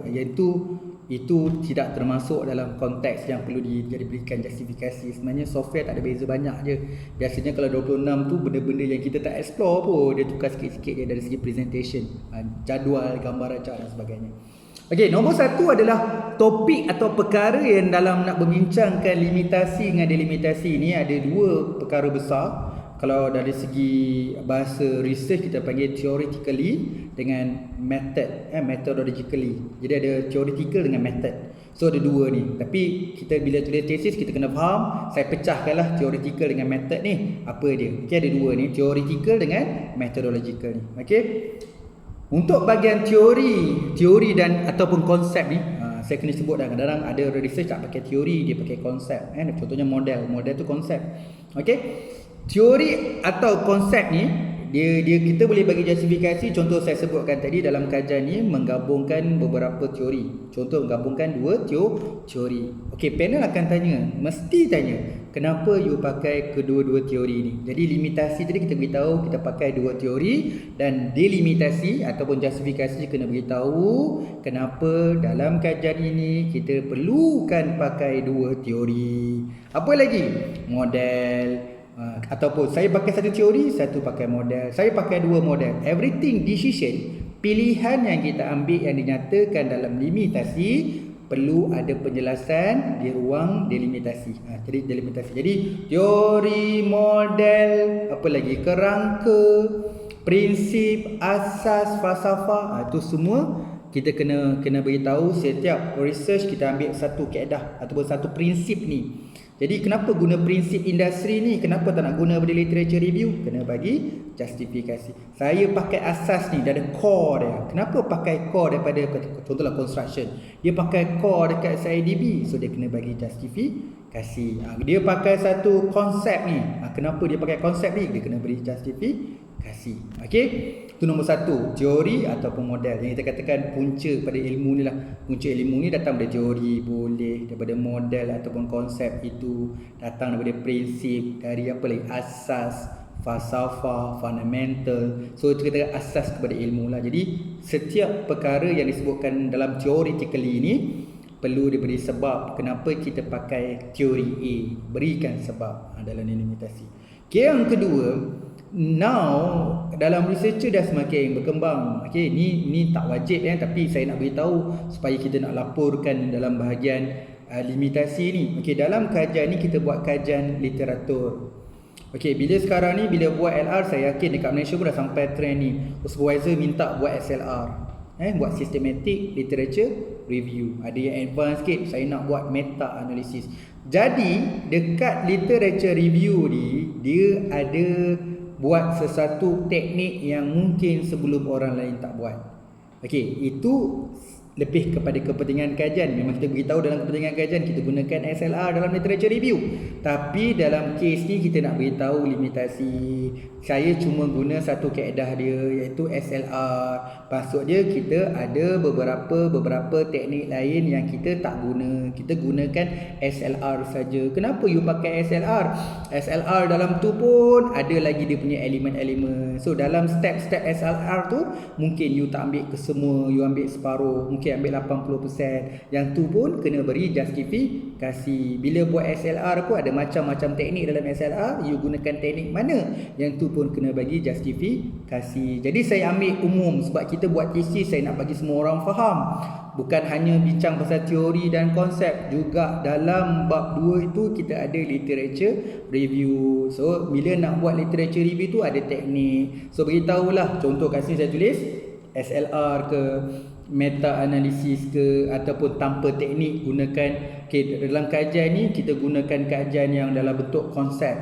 Itu tidak termasuk dalam konteks yang perlu diberikan justifikasi. Sebenarnya software tak ada beza banyak je. Biasanya kalau 26 tu benda-benda yang kita tak explore pun, dia tukar sikit-sikit je dari segi presentation, jadual, gambar rancang dan sebagainya. Okey, nombor 1 adalah topik atau perkara yang dalam nak membincangkan limitasi dengan delimitasi ni ada 2 perkara besar. Kalau dari segi bahasa research kita panggil theoretically dengan methodologically. Jadi ada theoretical dengan method. So ada 2 ni. Tapi kita bila tulis tesis kita kena faham, saya pecahkanlah theoretical dengan method ni. Apa dia? Okey, ada 2 ni, theoretical dengan methodological ni. Okey. Untuk bahagian teori dan ataupun konsep ni, saya kena sebut dah, kadang-kadang ada research tak pakai teori, dia pakai konsep. Contohnya model tu konsep. Okey. Teori atau konsep ni dia kita boleh bagi justifikasi. Contoh saya sebutkan tadi, dalam kajian ni menggabungkan beberapa teori. Contoh menggabungkan 2 teori. Okey, panel akan mesti tanya, kenapa you pakai kedua-dua teori ni? Jadi limitasi tadi kita beritahu kita pakai 2 teori, dan delimitasi ataupun justifikasi kena beritahu kenapa dalam kajian ini kita perlukan pakai 2 teori. Apa lagi? Model. Ataupun saya pakai 1 teori, 1 pakai model, saya pakai 2 model. Everything decision, pilihan yang kita ambil yang dinyatakan dalam limitasi perlu ada penjelasan di ruang delimitasi. Jadi delimitasi. Jadi teori, model, apa lagi, kerangka, prinsip, asas, falsafah, itu semua kita kena beritahu. Setiap research kita ambil satu kaedah ataupun satu prinsip ni. Jadi kenapa guna prinsip industri ni? Kenapa tak nak guna pada literature review? Kena bagi justifikasi. Saya pakai asas ni, dia ada core dia. Kenapa pakai core daripada, contohlah construction, dia pakai core dekat SIDB, so dia kena bagi justifikasi. Dia pakai satu konsep ni, kenapa dia pakai konsep ni? Dia kena beri justifikasi. Okey, itu nombor 1, teori ataupun model. Yang kita katakan punca pada ilmu ni lah. Punca ilmu ni datang dari teori, boleh daripada model ataupun konsep itu, datang daripada prinsip, dari apa lagi, asas, falsafah, fundamental. So itu kita asas kepada ilmu lah. Jadi setiap perkara yang disebutkan dalam theoretically ni perlu diberi sebab kenapa kita pakai teori A. Berikan sebab dalam limitasi. Okay, yang kedua, now dalam researcher dah semakin berkembang. Okey, ni tak wajib tapi saya nak beritahu supaya kita nak laporkan dalam bahagian limitasi ni. Okey, dalam kajian ni kita buat kajian literatur. Okey, bila sekarang ni bila buat LR, saya yakin dekat Malaysia pun dah sampai trend ni. Supervisor minta buat SLR. Buat systematic literature review. Ada yang advance sikit, saya nak buat meta analysis. Jadi dekat literature review ni dia ada buat sesuatu teknik yang mungkin sebelum orang lain tak buat. Okey, itu lebih kepada kepentingan kajian. Memang kita beritahu dalam kepentingan kajian kita gunakan SLR dalam literature review. Tapi dalam kes ni kita nak beritahu limitasi. Saya cuma guna satu kaedah dia, iaitu SLR. Maksudnya kita ada beberapa teknik lain yang kita tak guna. Kita gunakan SLR saja. Kenapa you pakai SLR? SLR dalam tu pun ada lagi dia punya elemen-elemen. So dalam step-step SLR tu mungkin you tak ambil ke semua, you ambil separuh, mungkin ambil 80%. Yang tu pun kena beri justifikasi. Bila buat SLR pun ada macam-macam teknik dalam SLR, you gunakan teknik mana? Yang tu pun kena bagi justifikasi. Jadi saya ambil umum sebab kita buat tesis, saya nak bagi semua orang faham. Bukan hanya bincang pasal teori dan konsep, juga dalam bab 2 itu kita ada literature review. So bila nak buat literature review tu ada teknik. So beritahulah, contoh kat sini saya tulis SLR ke, meta analisis ke, ataupun tanpa teknik gunakan. Okay, dalam kajian ni kita gunakan kajian yang dalam bentuk konsep,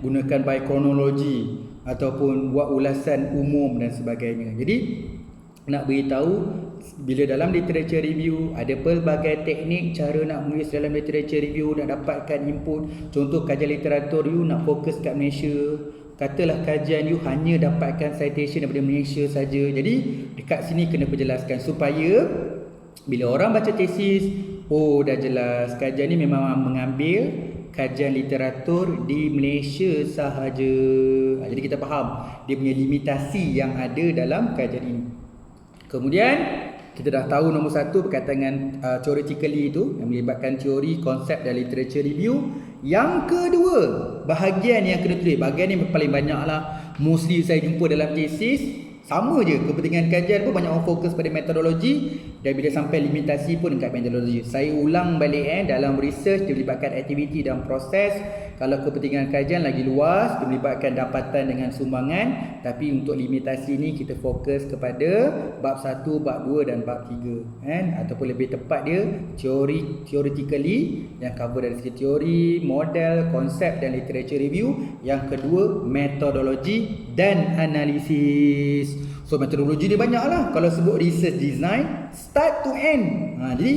gunakan by kronologi ataupun buat ulasan umum dan sebagainya. Jadi nak beritahu bila dalam literature review ada pelbagai teknik cara nak menulis dalam literature review, nak dapatkan input. Contoh kajian literatur you nak fokus kat Malaysia, katalah kajian you hanya dapatkan citation daripada Malaysia saja. Jadi dekat sini kena perjelaskan supaya bila orang baca tesis, oh dah jelas kajian ni memang mengambil kajian literatur di Malaysia sahaja. Jadi kita faham dia punya limitasi yang ada dalam kajian ini. Kemudian kita dah tahu nombor satu berkaitan dengan theoretically itu yang melibatkan teori, konsep dan literature review. Yang kedua, bahagian yang kena tulis. Bahagian ni paling banyak lah, mostly saya jumpa dalam tesis. Sama je, kepentingan kajian pun banyak orang fokus pada metodologi, dan bila sampai limitasi pun dekat metodologi. Saya ulang balik dalam research dia melibatkan aktiviti dan proses. Kalau kepentingan kajian lagi luas, dia melibatkan dapatan dengan sumbangan. Tapi untuk limitasi ni kita fokus kepada bab 1, bab 2 dan bab 3 ataupun lebih tepat dia theoretically, yang cover dari segi teori, model, konsep dan literature review. Yang kedua metodologi dan analisis. So metodologi dia banyak lah. Kalau sebut research design, start to end. Jadi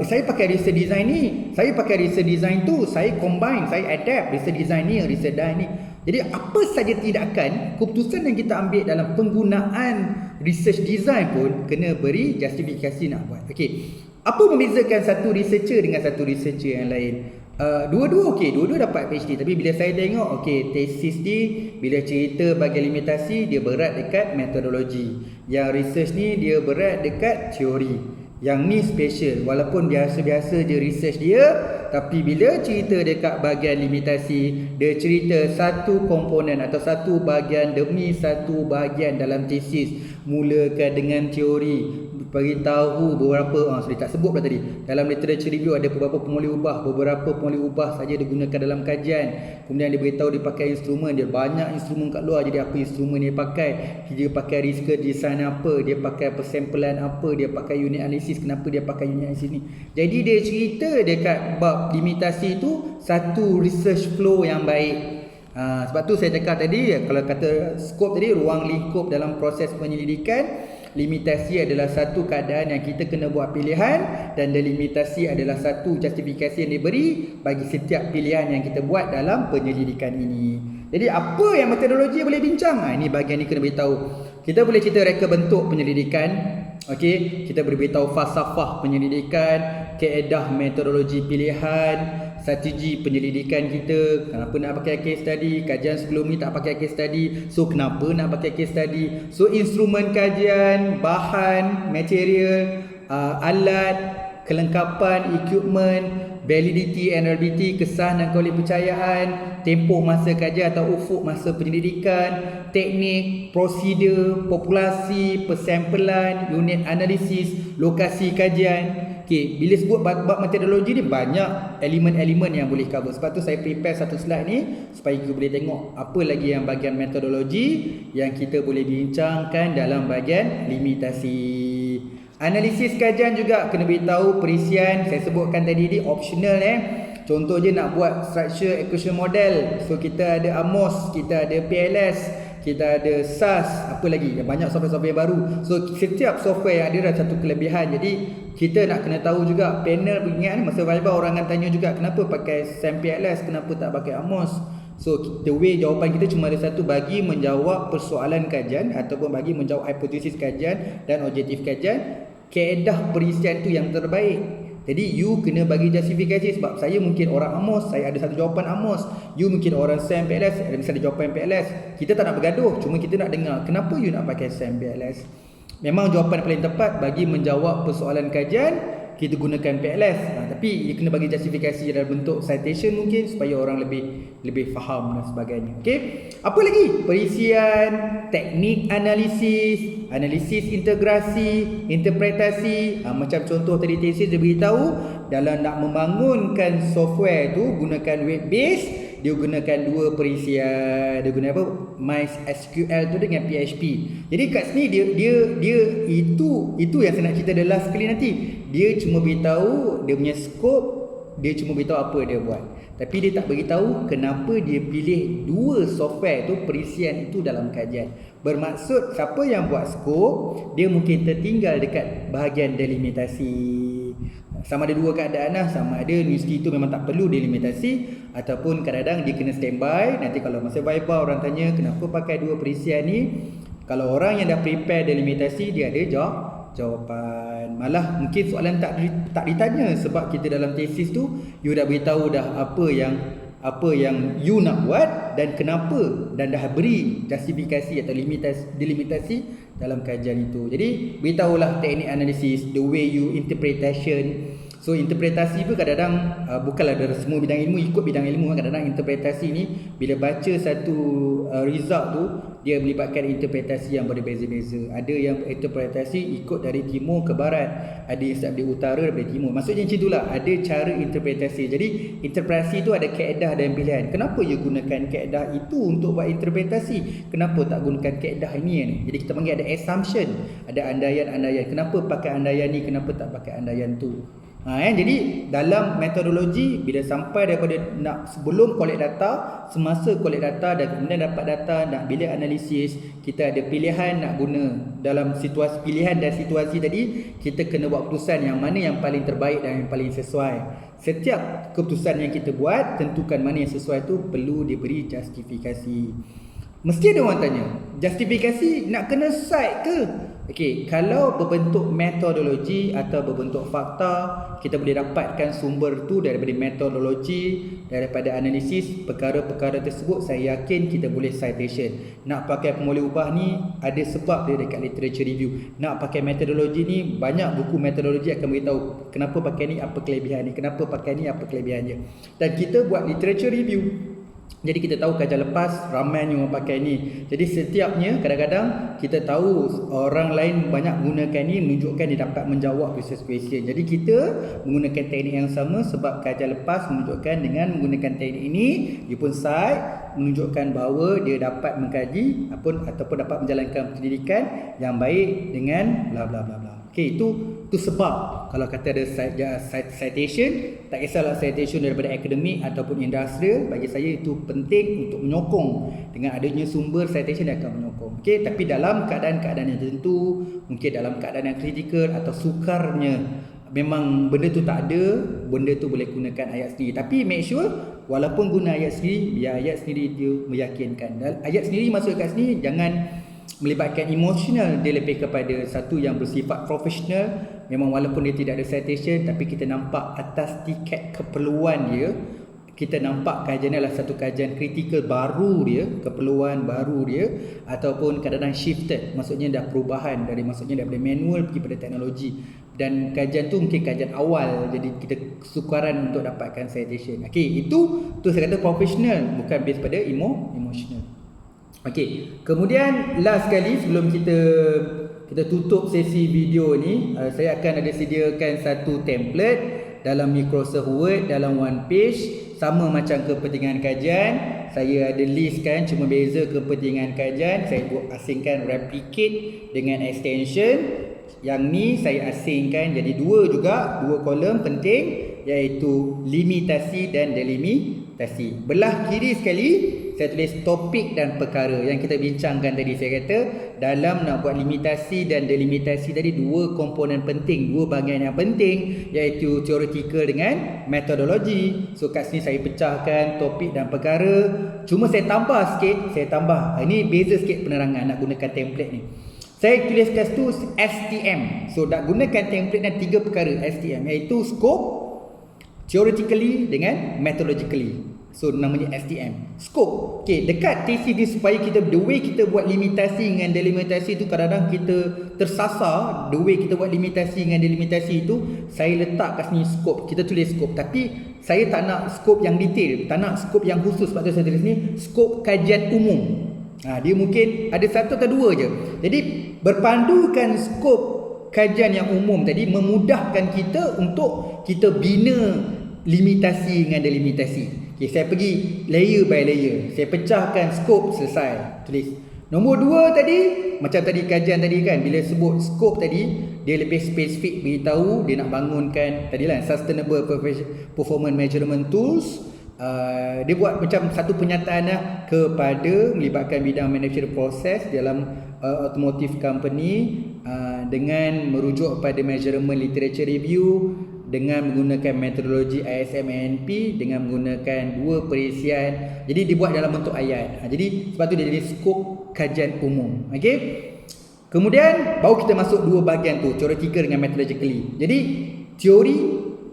saya pakai research design ni, saya pakai research design tu, saya combine, saya adapt research design ni, research design ni. Jadi apa saja tindakan, keputusan yang kita ambil dalam penggunaan research design pun kena beri justifikasi nak buat. Okey. Apa membezakan satu researcher dengan satu researcher yang lain? Dua-dua okey, dua-dua dapat PhD, tapi bila saya tengok okey, tesis ni bila cerita bagi limitasi dia berat dekat metodologi. Yang research ni dia berat dekat teori. Yang ni special, walaupun biasa-biasa je research dia, tapi bila cerita dekat bahagian limitasi, dia cerita satu komponen atau satu bahagian demi satu bahagian dalam tesis. Mulakan dengan teori, beritahu beberapa tak sebut pula tadi. Dalam literature review ada beberapa pemulih ubah, beberapa pemulih ubah saja digunakan dalam kajian. Kemudian dia beritahu dia pakai instrumen, dia banyak instrumen kat luar. Jadi apa instrumen dia pakai? Dia pakai research design apa, dia pakai persamplean apa, dia pakai unit analisis, kenapa dia pakai unit analisis ni. Jadi dia cerita dekat bab limitasi tu satu research flow yang baik. Sebab tu saya cakap tadi, kalau kata skop tadi, ruang lingkup dalam proses penyelidikan, limitasi adalah satu keadaan yang kita kena buat pilihan, dan delimitasi adalah satu justifikasi yang diberi bagi setiap pilihan yang kita buat dalam penyelidikan ini. Jadi apa yang metodologi boleh bincang? Ini bahagian ni kena beritahu. Kita boleh cerita reka bentuk penyelidikan. Okey, kita boleh beritahu falsafah penyelidikan, kaedah metodologi pilihan, strategi penyelidikan kita. Kenapa nak pakai case study? Kajian sebelum ni tak pakai case study, so kenapa nak pakai case study? So instrumen kajian, bahan, material, alat, kelengkapan, equipment, validity and reliability, kesan dan kepercayaan, tempoh masa kajian atau ufuk masa penyelidikan, teknik, prosedur, populasi, persamplean, unit analisis, lokasi kajian. Okey, bila sebut bab metodologi ni banyak elemen-elemen yang boleh cover. Sebab tu saya prepare satu slide ni supaya kita boleh tengok apa lagi yang bahagian metodologi yang kita boleh bincangkan dalam bahagian limitasi. Analisis kajian juga kena beritahu perisian. Saya sebutkan tadi ni optional Contoh je nak buat structure acquisition model. So kita ada AMOS, kita ada PLS, kita ada SAS, apa lagi? Banyak software-software baru. So setiap software yang ada ada satu kelebihan. Jadi kita nak kena tahu juga panel ingat ni masa valuable orang akan tanya juga kenapa pakai SAM PLS, kenapa tak pakai AMOS. So the way jawapan kita cuma ada satu, bagi menjawab persoalan kajian ataupun bagi menjawab hipotesis kajian dan objektif kajian. Kaedah perisian tu yang terbaik. Jadi you kena bagi justifikasi. Sebab saya mungkin orang AMOS, saya ada satu jawapan AMOS. You mungkin orang SAM PLS, ada misalnya jawapan PLS. Kita tak nak bergaduh, cuma kita nak dengar kenapa you nak pakai SAM PLS. Memang jawapan paling tepat bagi menjawab persoalan kajian, kita gunakan PLS. Tapi you kena bagi justifikasi dalam bentuk citation mungkin supaya orang lebih faham dan sebagainya. Okey. Apa lagi? Perisian, teknik analisis, analisis integrasi, interpretasi. Macam contoh tadi tesis dia beritahu dalam nak membangunkan software tu gunakan web base, dia gunakan dua perisian. Dia guna apa? MySQL tu dengan PHP. Jadi kat sini dia itu yang saya nak cerita the last kali nanti. Dia cuma beritahu dia punya scope, dia cuma beritahu apa dia buat. Tapi dia tak beritahu kenapa dia pilih dua software tu, perisian itu dalam kajian. Bermaksud siapa yang buat scope, dia mungkin tertinggal dekat bahagian delimitasi. Sama ada dua keadaan lah. Sama ada universiti tu memang tak perlu delimitasi, ataupun kadang-kadang dia kena standby. Nanti kalau masa Viva orang tanya kenapa pakai dua perisian ni, kalau orang yang dah prepare delimitasi, dia ada jawapan. Malah mungkin soalan tak ditanya, sebab kita dalam tesis tu you dah beritahu dah apa yang you nak buat dan kenapa, dan dah beri justifikasi atau delimitasi dalam kajian itu. Jadi beritahulah teknik analisis, the way you interpretation. So interpretasi tu kadang-kadang bukanlah dari semua bidang ilmu ikut bidang ilmu. Kadang-kadang interpretasi ni bila baca satu result tu, dia melibatkan interpretasi yang berbeza-beza. Ada yang interpretasi ikut dari timur ke barat, ada yang start dari utara daripada timur. Maksudnya macam itulah, ada cara interpretasi. Jadi interpretasi tu ada kaedah dan pilihan. Kenapa you gunakan kaedah itu untuk buat interpretasi? Kenapa tak gunakan kaedah ini? Jadi kita panggil ada assumption, ada andaian-andaian. Kenapa pakai andaian ni, kenapa tak pakai andaian tu? Jadi dalam metodologi, bila sampai daripada sebelum collect data, semasa collect data dan kemudian dapat data, nak bilik analisis, kita ada pilihan nak guna dalam situasi pilihan dan situasi tadi. Kita kena buat keputusan yang mana yang paling terbaik dan yang paling sesuai. Setiap keputusan yang kita buat, tentukan mana yang sesuai tu perlu diberi justifikasi. Mesti ada orang tanya, justifikasi nak kena cite ke? Okey, kalau berbentuk metodologi atau berbentuk fakta, kita boleh dapatkan sumber tu daripada metodologi, daripada analisis perkara-perkara tersebut. Saya yakin kita boleh citation. Nak pakai pemulih ubah ni ada sebab dia dekat literature review. Nak pakai metodologi ni, banyak buku metodologi akan beritahu kenapa pakai ni, apa kelebihan ni, kenapa pakai ni, apa kelebihannya. Dan kita buat literature review, jadi kita tahu kajian lepas ramai yang pakai ni. Jadi setiapnya kadang-kadang kita tahu orang lain banyak gunakan ni, menunjukkan dia dapat menjawab research question. Jadi kita menggunakan teknik yang sama sebab kajian lepas menunjukkan dengan menggunakan teknik ini, dia pun cite, menunjukkan bahawa dia dapat mengkaji ataupun dapat menjalankan pendidikan yang baik dengan bla bla bla bla. Okey, itu sebab kalau kata ada citation, tak kisahlah citation daripada akademik ataupun industrial, bagi saya itu penting untuk menyokong. Dengan adanya sumber citation dia akan menyokong. Okey, tapi dalam keadaan-keadaan yang tertentu, mungkin dalam keadaan yang kritikal atau sukarnya memang benda tu tak ada, benda tu boleh gunakan ayat sendiri. Tapi make sure walaupun guna ayat sendiri, biar ayat sendiri dia meyakinkan. Dan ayat sendiri masuk kat sini jangan melibatkan emosional, dia lebih kepada satu yang bersifat profesional. Memang walaupun dia tidak ada citation, tapi kita nampak atas tiket keperluan dia, kita nampak kajian adalah satu kajian kritikal baru dia, keperluan baru dia, ataupun kadang-kadang shifted, maksudnya dah perubahan maksudnya daripada manual pergi pada teknologi. Dan kajian tu mungkin kajian awal, jadi kita kesukaran untuk dapatkan citation. Okey, itu saya kata profesional, bukan based pada emotional. Okey, kemudian last sekali sebelum kita tutup sesi video ni, saya akan ada sediakan satu template dalam Microsoft Word dalam one page, sama macam kepentingan kajian. Saya ada listkan, cuma beza kepentingan kajian saya buat asingkan replicate dengan extension. Yang ni saya asingkan jadi dua kolom penting, iaitu limitasi dan delimitasi. Belah kiri sekali saya tulis topik dan perkara yang kita bincangkan tadi. Saya kata dalam nak buat limitasi dan delimitasi tadi, dua komponen penting, dua bahagian yang penting, iaitu theoretical dengan metodologi. So kat sini saya pecahkan topik dan perkara. Cuma saya tambah sikit, ini beza sikit penerangan nak gunakan template ni. Saya tulis kat situ STM. So nak gunakan template dan tiga perkara STM, iaitu scope, theoretically dengan methodologically. So namanya STM, scope. Okey, dekat tesis ni supaya kita, the way kita buat limitasi dengan delimitasi tu, kadang-kadang kita tersasar. The way kita buat limitasi dengan delimitasi tu, saya letak kat sini scope. Kita tulis scope, tapi saya tak nak scope yang detail, tak nak scope yang khusus. Sebab tu saya tulis ni scope kajian umum. Dia mungkin ada satu atau dua je. Jadi berpandukan skop kajian yang umum tadi memudahkan kita untuk kita bina limitasi dengan delimitasi. Okay, saya pergi layer by layer, saya pecahkan skop, selesai, tulis. Nombor 2 tadi, macam tadi kajian tadi kan, bila sebut skop tadi, dia lebih spesifik, beritahu dia nak bangunkan tadilah sustainable performance measurement tools. Dia buat macam satu pernyataan kepada melibatkan bidang manufacturing process dalam automotive company, dengan merujuk pada measurement literature review dengan menggunakan metodologi ISMNP dengan menggunakan 2 perisian. Jadi dibuat dalam bentuk ayat. Jadi sebab tu dia jadi skop kajian umum. Okey. Kemudian baru kita masuk 2 bahagian tu, theoretical dengan methodologically. Jadi teori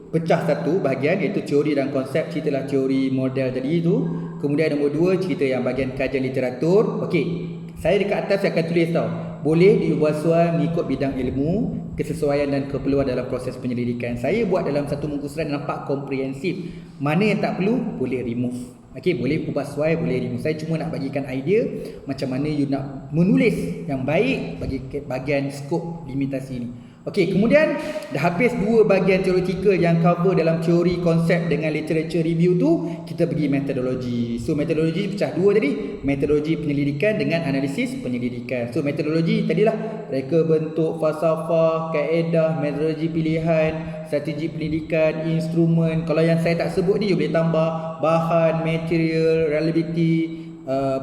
pecah satu bahagian iaitu teori dan konsep, ceritalah teori model tadi itu. Kemudian nombor 2 cerita yang bahagian kajian literatur. Okey. Saya dekat atas saya akan tulis tau. Boleh diubah suai mengikut bidang ilmu, kesesuaian dan keperluan dalam proses penyelidikan. Saya buat dalam satu muka surat nampak komprehensif. Mana yang tak perlu boleh remove. Okey, boleh ubah suai, boleh remove. Saya cuma nak bagikan idea macam mana you nak menulis yang baik bagi bahagian skop limitasi ni. Okey, kemudian dah habis 2 bahagian teoretikal yang cover dalam teori, konsep dengan literature review tu, kita pergi metodologi. So metodologi pecah 2 tadi, metodologi penyelidikan dengan analisis penyelidikan. So metodologi tadilah reka bentuk, falsafah, kaedah, metodologi pilihan, strategi pendidikan, instrumen. Kalau yang saya tak sebut ni you boleh tambah bahan, material, reliability,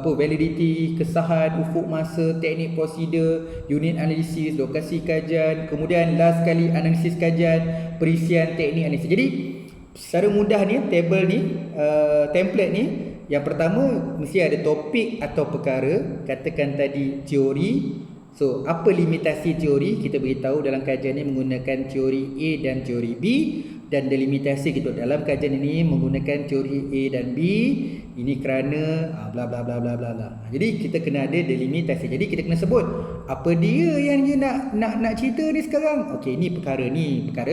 validity, kesahan, ufuk masa, teknik prosedur, unit analisis, lokasi kajian, kemudian last kali analisis kajian, perisian teknik analisis. Jadi secara mudah ni table ni, template ni, yang pertama mesti ada topik atau perkara, katakan tadi teori. So apa limitasi teori, kita beritahu dalam kajian ni menggunakan teori A dan teori B, dan delimitasi kita dalam kajian ini menggunakan teori A dan B. Ini kerana bla bla bla bla bla bla. Jadi kita kena ada delimitasi. Jadi kita kena sebut apa dia yang you nak cerita ni sekarang. Okey, ni perkara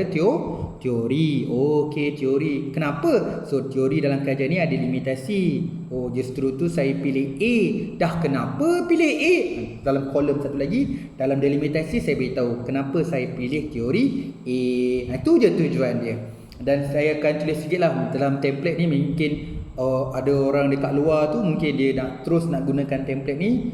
teori. Okey, teori. Kenapa? So teori dalam kajian ni ada limitasi. Oh, justru tu saya pilih A. Dah kenapa pilih A? Dalam kolom satu lagi, dalam delimitasi saya beritahu kenapa saya pilih teori A. Itu je tujuan dia. Dan saya akan tulis sikitlah dalam template ni. Mungkin ada orang dekat luar tu mungkin dia nak gunakan template ni.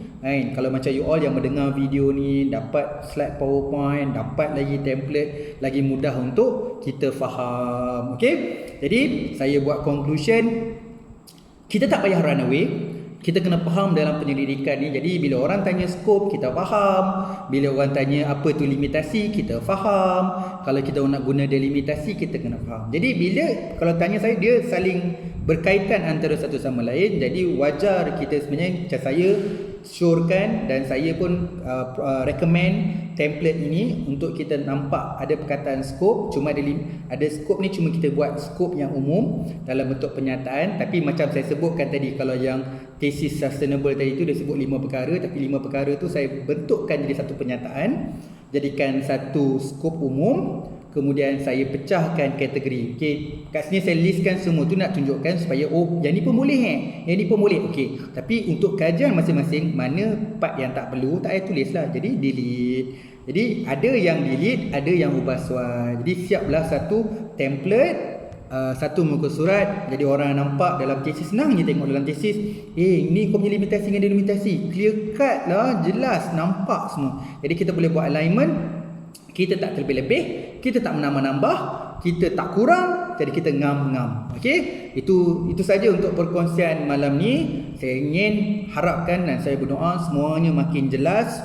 Kalau macam you all yang mendengar video ni dapat slide PowerPoint, dapat lagi template, lagi mudah untuk kita faham. Okey. Jadi saya buat conclusion, kita tak payah run away. Kita kena faham dalam penyelidikan ni. Jadi bila orang tanya skop, kita faham. Bila orang tanya apa tu limitasi, kita faham. Kalau kita nak guna delimitasi, kita kena faham. Jadi bila kalau tanya saya, dia saling berkaitan antara satu sama lain. Jadi wajar kita sebenarnya, macam saya syorkan dan saya pun recommend template ini untuk kita nampak ada perkataan skop. Cuma ada skop ni cuma kita buat skop yang umum dalam bentuk pernyataan. Tapi macam saya sebutkan tadi, kalau yang tesis sustainable tadi tu dia sebut 5 perkara, tapi 5 perkara tu saya bentukkan jadi satu pernyataan, jadikan satu skop umum. Kemudian saya pecahkan kategori. Okey, kat sini saya listkan semua tu nak tunjukkan supaya yang ni pun boleh yang ni pun boleh. Okey, tapi untuk kajian masing-masing, mana part yang tak perlu tak payah tulislah. Jadi delete. Jadi ada yang delete, ada yang ubah suai. Jadi siaplah satu template, satu muka surat. Jadi orang nampak dalam tesis, senang je tengok dalam tesis. Ni kau punya limitasi dengan delimitasi, clear cut lah, jelas, nampak semua. Jadi kita boleh buat alignment. Kita tak terlebih-lebih, kita tak menambah-nambah, kita tak kurang, jadi kita ngam-ngam. Okey, itu saja untuk perkongsian malam ni. Saya ingin harapkan dan saya berdoa semuanya makin jelas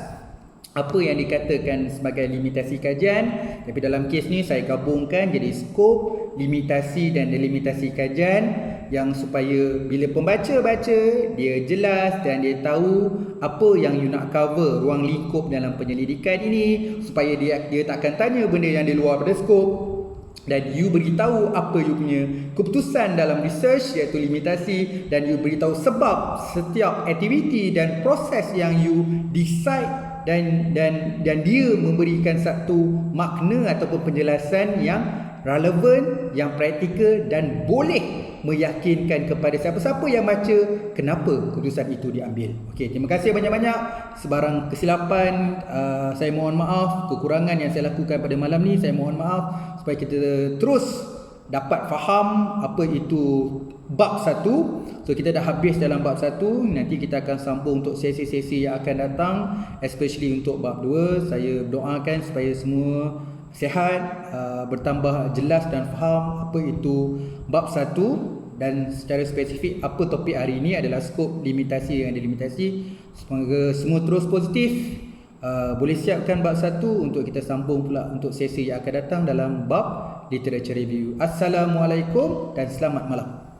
apa yang dikatakan sebagai limitasi kajian. Tapi dalam kes ni saya gabungkan jadi skop, limitasi dan delimitasi kajian, yang supaya bila pembaca baca dia jelas dan dia tahu apa yang you nak cover, ruang lingkup dalam penyelidikan ini, supaya dia takkan tanya benda yang di luar pada skop. Dan you beritahu apa you punya keputusan dalam research iaitu limitasi, dan you beritahu sebab setiap aktiviti dan proses yang you decide, dan dia memberikan satu makna ataupun penjelasan yang relevan, yang praktikal dan boleh meyakinkan kepada siapa-siapa yang baca kenapa keputusan itu diambil. Okey, terima kasih banyak-banyak. Sebarang kesilapan saya mohon maaf, kekurangan yang saya lakukan pada malam ni saya mohon maaf, supaya kita terus dapat faham apa itu bab 1. So kita dah habis dalam bab 1, nanti kita akan sambung untuk sesi-sesi yang akan datang, especially untuk bab 2. Saya doakan supaya semua sihat, bertambah jelas dan faham apa itu bab 1, dan secara spesifik apa topik hari ini adalah skop, limitasi dan delimitasi. Semoga semua terus positif. Boleh siapkan bab 1 untuk kita sambung pula untuk sesi yang akan datang dalam bab Literature Review. Assalamualaikum dan selamat malam.